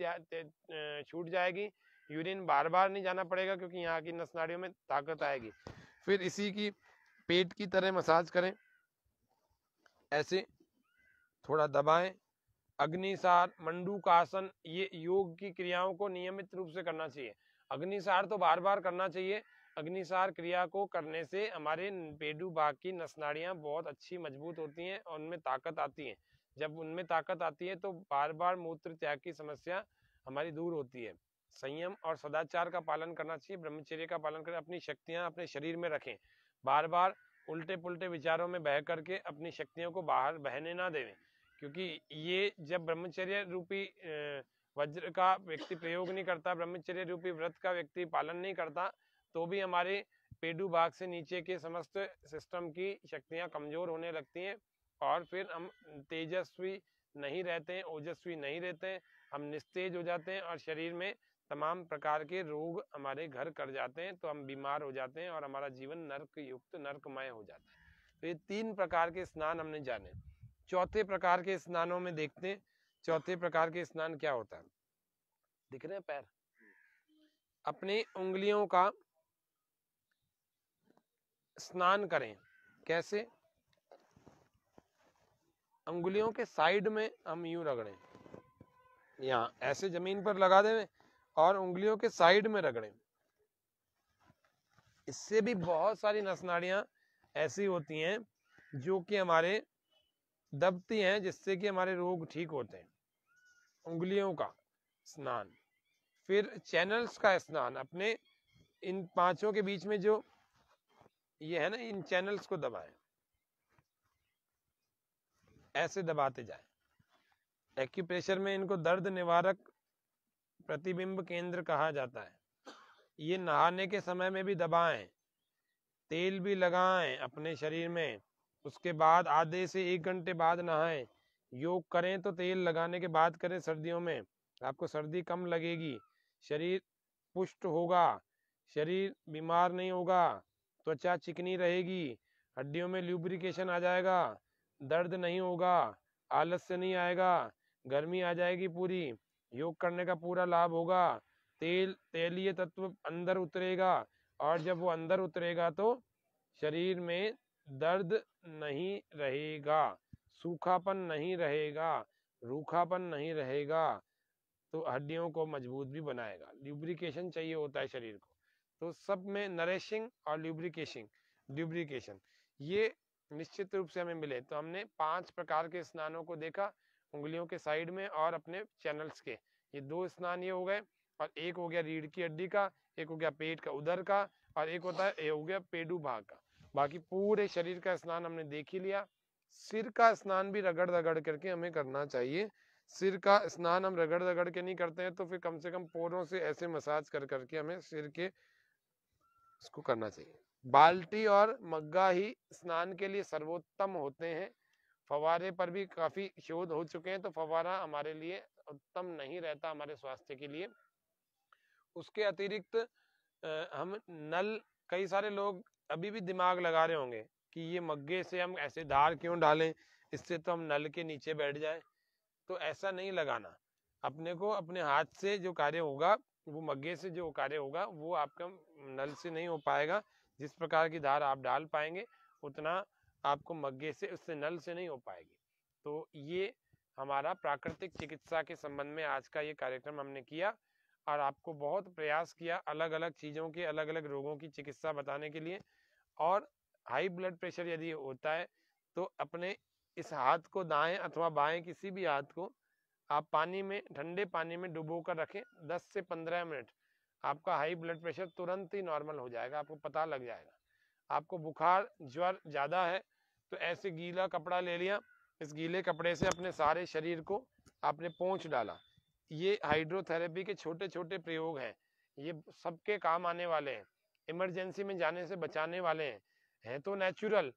छूट जाएगी। यूरिन बार बार नहीं जाना पड़ेगा क्योंकि यहाँ की नस नाड़ियों में ताकत आएगी। फिर इसी की पेट की तरह मसाज करें, ऐसे थोड़ा दबाएं। अग्निसार, मंडूकासन, ये योग की क्रियाओं को नियमित रूप से करना चाहिए। अग्निसार तो बार बार करना चाहिए। अग्निसार क्रिया को करने से हमारे पेडू भाग की नसनाड़ियां बहुत अच्छी मजबूत होती हैं और उनमें ताकत आती है। जब उनमें ताकत आती है तो बार बार मूत्र त्याग की समस्या हमारी दूर होती है। संयम और सदाचार का पालन करना चाहिए, ब्रह्मचर्य का पालन करें, अपनी शक्तियां अपने शरीर में रखें। बार बार उल्टे पुल्टे विचारों में बह करके अपनी शक्तियों को बाहर बहने ना देवें, क्योंकि ये जब ब्रह्मचर्य रूपी वज्र का व्यक्ति प्रयोग नहीं करता, ब्रह्मचर्य रूपी व्रत का व्यक्ति पालन नहीं करता, तो भी हमारे पेडू भाग से नीचे के समस्त सिस्टम की शक्तियां कमजोर होने लगती हैं और फिर हम तेजस्वी नहीं रहते हैं, ओजस्वी नहीं रहते हैं, हम निस्तेज हो जाते हैं और शरीर में तमाम प्रकार के रोग हमारे घर कर जाते हैं। तो हम बीमार हो जाते हैं और हमारा जीवन नर्क युक्त, नर्कमय हो जाता है। तो ये 3 प्रकार के स्नान हमने जाने। चौथे प्रकार के स्नानों में देखते हैं, चौथे प्रकार के स्नान क्या होता है। दिख रहे हैं पैर? अपनी उंगलियों का स्नान करें। कैसे? उंगलियों के साइड में हम यूं रगड़ें, यहाँ ऐसे जमीन पर लगा दें और उंगलियों के साइड में रगड़ें। इससे भी बहुत सारी नसनाड़ियां ऐसी होती हैं जो कि हमारे दबती हैं, जिससे कि हमारे रोग ठीक होते हैं। उंगलियों का स्नान। फिर चैनल्स का स्नान, अपने इन 5 के बीच में जो ये है ना, इन चैनल्स को दबाएं। ऐसे दबाते जाएं। एक्यूप्रेशर में इनको दर्द निवारक प्रतिबिंब केंद्र कहा जाता है। ये नहाने के समय में भी दबाएं, तेल भी लगाएं अपने शरीर में, उसके बाद आधे से 1 घंटे बाद नहाएं। योग करें तो तेल लगाने के बाद करें सर्दियों में, आपको सर्दी कम लगेगी, शरीर पुष्ट होगा, शरीर बीमार नहीं होगा, त्वचा चिकनी रहेगी, हड्डियों में ल्यूब्रिकेशन आ जाएगा, दर्द नहीं होगा, आलस्य नहीं आएगा, गर्मी आ जाएगी पूरी, योग करने का पूरा लाभ होगा, तेलीय तत्व अंदर उतरेगा, और जब वो अंदर उतरेगा तो शरीर में दर्द नहीं रहेगा, सूखापन नहीं रहेगा, रूखापन नहीं रहेगा, तो हड्डियों को मजबूत भी बनाएगा। ल्यूब्रिकेशन चाहिए होता है शरीर को, तो सब में नरिशिंग और ल्यूब्रिकेशन ये निश्चित रूप से हमें मिले। तो हमने 5 प्रकार के स्नानों को देखा, उंगलियों के साइड में और अपने चैनल्स के, ये 2 स्नान ये हो गए, और एक हो गया रीढ़ की हड्डी का, एक हो गया पेट का उदर का, और एक होता है हो गया पेडू भाग का। बाकी पूरे शरीर का स्नान हमने देख ही लिया। सिर का स्नान भी रगड़ रगड़ करके हमें करना चाहिए। सिर का स्नान हम रगड़ रगड़ के नहीं करते हैं, तो फिर कम से कम पोरों से ऐसे मसाज कर करके हमें सिर के इसको करना चाहिए। बाल्टी और मग्गा ही स्नान के लिए सर्वोत्तम होते हैं। फवारे पर भी काफी शोध हो चुके हैं, तो फवारा हमारे लिए उत्तम नहीं रहता हमारे स्वास्थ्य के लिए। उसके अतिरिक्त हम नल, कई सारे लोग अभी भी दिमाग लगा रहे होंगे कि ये मग्गे से हम ऐसे धार क्यों डालें, इससे तो हम नल के नीचे बैठ जाएं। तो ऐसा नहीं लगाना, अपने को अपने हाथ से जो कार्य होगा, वो मग्गे से जो कार्य होगा वो आपका नल से नहीं हो पाएगा। जिस प्रकार की धार आप डाल पाएंगे उतना आपको मग्गे से, उससे नल से नहीं हो पाएगी। तो ये हमारा प्राकृतिक चिकित्सा के संबंध में आज का ये कार्यक्रम हमने किया, और आपको बहुत प्रयास किया अलग अलग चीज़ों के, अलग अलग रोगों की चिकित्सा बताने के लिए। और हाई ब्लड प्रेशर यदि होता है तो अपने इस हाथ को, दाएं अथवा बाएं किसी भी हाथ को आप पानी में, ठंडे पानी में डुबो कर रखें 10 से 15 मिनट, आपका हाई ब्लड प्रेशर तुरंत ही नॉर्मल हो जाएगा, आपको पता लग जाएगा। आपको बुखार ज्वर ज़्यादा है तो ऐसे गीला कपड़ा ले लिया, इस गीले कपड़े से अपने सारे शरीर को आपने पोंछ डाला। ये हाइड्रोथेरेपी के छोटे छोटे प्रयोग हैं, ये सबके काम आने वाले हैं, इमरजेंसी में जाने से बचाने वाले हैं तो नेचुरल,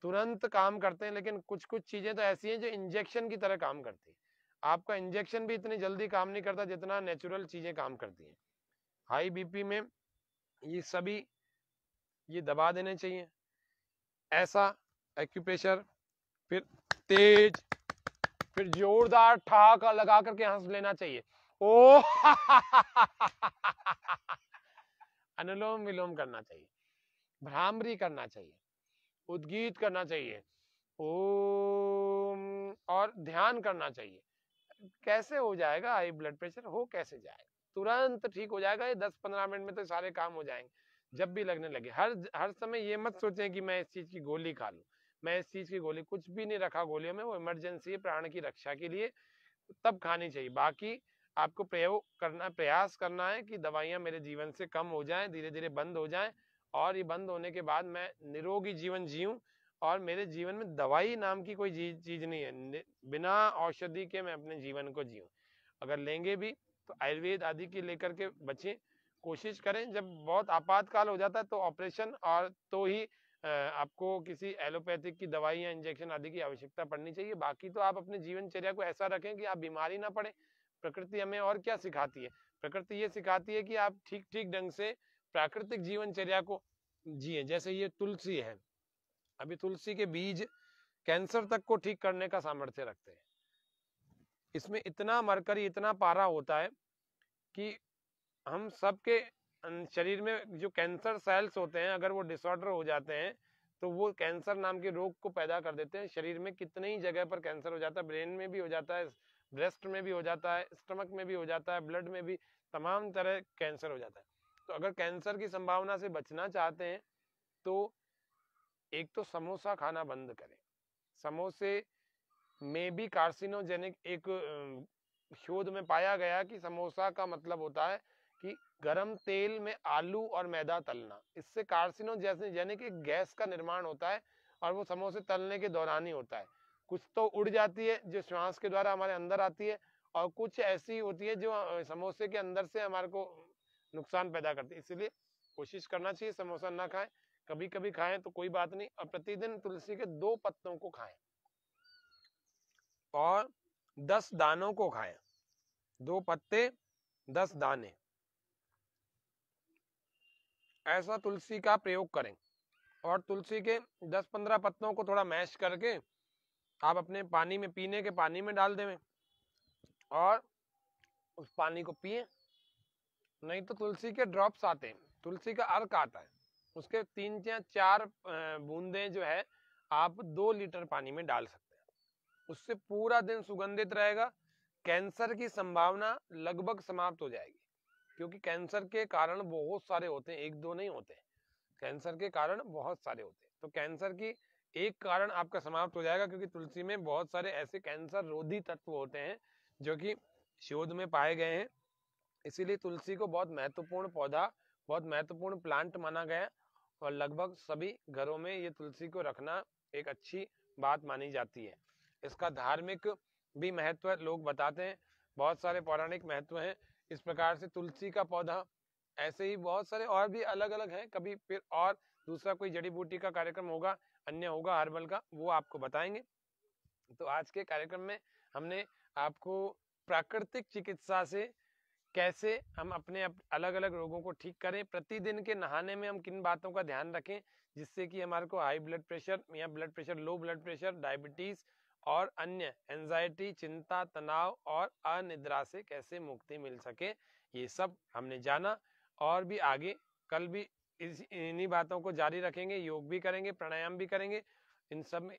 तुरंत काम करते हैं। लेकिन कुछ कुछ चीजें तो ऐसी हैं जो इंजेक्शन की तरह काम करती है। आपका इंजेक्शन भी इतनी जल्दी काम नहीं करता जितना नेचुरल चीजें काम करती हैं। हाई बीपी में ये सभी ये दबा देने चाहिए, ऐसा एक्यूप्रेशर, फिर तेज, फिर जोरदार ठहाका लगा करके हंस लेना चाहिए, ओ अनुलोम विलोम करना चाहिए, भ्रामरी करना चाहिए, उद्गीत करना चाहिए, ओम, और ध्यान करना चाहिए। कैसे हो जाएगा हाई ब्लड प्रेशर? हो कैसे जाएगा? तुरंत ठीक हो जाएगा, ये 10-15 मिनट में तो सारे काम हो जाएंगे। जब भी लगने लगे, हर समय ये मत सोचें कि मैं इस चीज की गोली खा लूं, मैं इस चीज की गोली, कुछ भी नहीं रखा गोलियों में, वो इमरजेंसी है, प्राण की रक्षा के लिए, तब खानी चाहिए। बाकी आपको प्रयास करना है कि दवाइयां मेरे जीवन से कम हो जाएं, धीरे धीरे बंद हो जाएं, और ये बंद होने के बाद मैं निरोगी जीवन जीऊं, और मेरे जीवन में दवाई नाम की कोई चीज नहीं है, बिना औषधि के मैं अपने जीवन को जीऊं। अगर लेंगे भी तो आयुर्वेद आदि की लेकर के बचें, कोशिश करें। जब बहुत आपातकाल हो जाता है तो ऑपरेशन, और तो ही आपको किसी एलोपैथिक की दवाई या इंजेक्शन आदि की आवश्यकता पड़नी चाहिए। बाकी तो आप अपने जीवनचर्या को ऐसा रखें कि आप बीमारी ना पड़े। प्रकृति हमें और क्या सिखाती है? प्रकृति ये सिखाती है कि आप ठीक ठीक ढंग से प्राकृतिक जीवनचर्या को जिए। जैसे ये तुलसी है, अभी तुलसी के बीज कैंसर तक को ठीक करने का सामर्थ्य रखते हैं। इसमें इतना मरकरी, इतना पारा होता है कि हम सबके शरीर में जो कैंसर सेल्स होते हैं, अगर वो डिसऑर्डर हो जाते हैं तो वो कैंसर नाम के रोग को पैदा कर देते हैं। शरीर में कितनी ही जगह पर कैंसर हो जाता है, ब्रेन में भी हो जाता है, ब्रेस्ट में भी हो जाता है, स्टमक में भी हो जाता है, ब्लड में भी, तमाम तरह कैंसर हो जाता है। तो अगर कैंसर की संभावना से बचना चाहते हैं तो एक तो समोसा खाना बंद करें। समोसे में भी कार्सिनोजेनिक, एक शोध में पाया गया कि समोसा का मतलब होता है कि गरम तेल में आलू और मैदा तलना, इससे कार्सिनोजेनिक एक गैस का निर्माण होता है, और वो समोसे तलने के दौरान ही होता है। कुछ तो उड़ जाती है जो श्वास के द्वारा हमारे अंदर आती है, और कुछ ऐसी होती है जो समोसे के अंदर से हमारे को नुकसान पैदा करती है। इसलिए कोशिश करना चाहिए समोसा ना खाएं, कभी कभी खाएं तो कोई बात नहीं, और प्रतिदिन तुलसी के 2 पत्तों को खाएं और 10 दानों को खाएं। 2 पत्ते 10 दाने, ऐसा तुलसी का प्रयोग करें। और तुलसी के 10-15 पत्तों को थोड़ा मैश करके आप अपने पानी में, पीने के पानी में डाल दें और उस पानी को पिए। नहीं तो तुलसी के ड्रॉप्स आते हैं, तुलसी का अर्क आता है, उसके 3 या 4 बूंदें जो है आप 2 लीटर पानी में डाल सकते हैं। उससे पूरा दिन सुगंधित रहेगा। कैंसर की संभावना लगभग समाप्त हो जाएगी, क्योंकि कैंसर के कारण बहुत सारे होते हैं, 1-2 नहीं होते। कैंसर के कारण बहुत सारे होते हैं, तो कैंसर की एक कारण आपका समाप्त हो जाएगा, क्योंकि तुलसी में बहुत सारे ऐसे कैंसर रोधी तत्व होते हैं जो कि शोध में पाए गए हैं। इसीलिए तुलसी को बहुत महत्वपूर्ण पौधा, बहुत महत्वपूर्ण प्लांट माना गया है, और लगभग सभी घरों में ये तुलसी को रखना एक अच्छी बात मानी जाती है। इसका धार्मिक भी महत्व लोग बताते हैं, बहुत सारे पौराणिक महत्व हैं। इस प्रकार से तुलसी का पौधा, ऐसे ही बहुत सारे और भी अलग अलग हैं। कभी फिर और दूसरा कोई जड़ी बूटी का कार्यक्रम होगा, अन्य होगा हर्बल का, वो आपको बताएंगे। तो आज के कार्यक्रम में हमने आपको प्राकृतिक चिकित्सा से कैसे हम अपने अलग अलग रोगों को ठीक करें, प्रतिदिन के नहाने में हम किन बातों का ध्यान रखें जिससे कि हमारे को हाई ब्लड प्रेशर या blood pressure, low blood pressure, diabetes और अन्य एंजाइटी, चिंता, तनाव और अनिद्रा से कैसे मुक्ति मिल सके, ये सब हमने जाना। और भी आगे कल भी इन्हीं बातों को जारी रखेंगे, योग भी करेंगे, प्राणायाम भी करेंगे। इन सब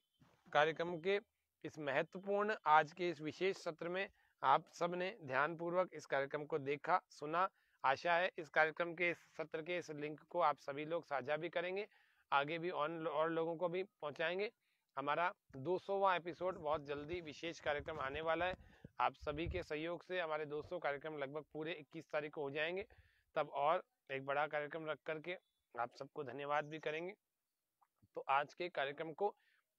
कार्यक्रम के इस महत्वपूर्ण आज के इस विशेष सत्र में आप सब ने ध्यानपूर्वक इस कार्यक्रम को देखा, सुना। आशा है इस कार्यक्रम के, इस सत्र के इस लिंक को आप सभी लोग साझा भी करेंगे, आगे भी और लोगों को भी पहुंचाएंगे। हमारा 200वां एपिसोड बहुत जल्दी विशेष कार्यक्रम आने वाला है। आप सभी के सहयोग से हमारे 200 कार्यक्रम लगभग पूरे 21 तारीख को हो जाएंगे। तब और एक बड़ा कार्यक्रम रख करके आप सबको धन्यवाद भी करेंगे। तो आज के कार्यक्रम को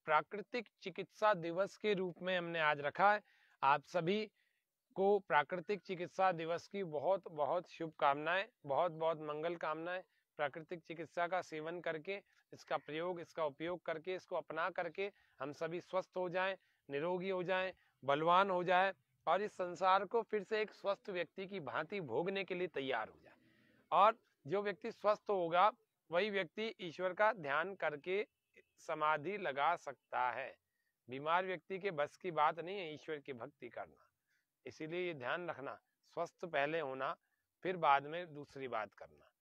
प्राकृतिक चिकित्सा दिवस के रूप में हमने आज रखा है। आप सभी को प्राकृतिक चिकित्सा दिवस की बहुत बहुत शुभकामनाएं, बहुत बहुत मंगल कामनाएं। प्राकृतिक चिकित्सा का सेवन करके, इसका प्रयोग, इसका उपयोग करके, इसको अपना करके हम सभी स्वस्थ हो जाएं, निरोगी हो जाएं, बलवान हो जाएं, और इस संसार को फिर से एक स्वस्थ व्यक्ति की भांति भोगने के लिए तैयार हो जाए। और जो व्यक्ति स्वस्थ होगा वही व्यक्ति ईश्वर का ध्यान करके समाधि लगा सकता है। बीमार व्यक्ति के बस की बात नहीं है ईश्वर की भक्ति करना। इसीलिए ये ध्यान रखना, स्वस्थ पहले होना, फिर बाद में दूसरी बात करना।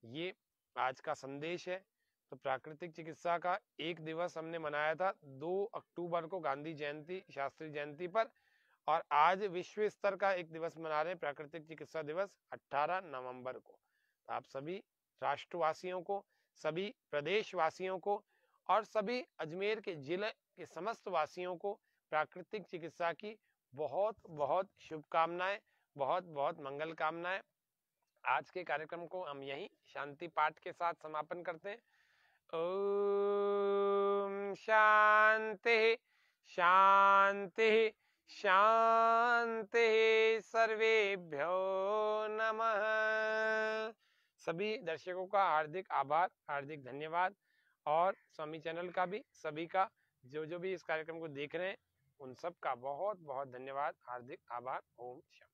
ये आज का संदेश है। तो प्राकृतिक चिकित्सा का एक दिवस हमने मनाया था 2 अक्टूबर को, गांधी जयंती, शास्त्री जयंती पर, और आज विश्व स्तर का एक दिवस मना रहे हैं, प्राकृतिक चिकित्सा दिवस 18 नवंबर को। तो आप सभी राष्ट्रवासियों को, सभी प्रदेशवासियों को और सभी अजमेर के जिले के समस्त वासियों को प्राकृतिक चिकित्सा की बहुत बहुत शुभकामनाएं, बहुत बहुत मंगल कामनाएं। आज के कार्यक्रम को हम यही शांति पाठ के साथ समापन करते हैं। ओम शांति शांति शांति, सर्वेभ्यो नमः। सभी दर्शकों का हार्दिक आभार, हार्दिक धन्यवाद, और स्वामी चैनल का भी, सभी का जो भी इस कार्यक्रम को देख रहे हैं उन सब का बहुत बहुत धन्यवाद, हार्दिक आभार। ओम शांति।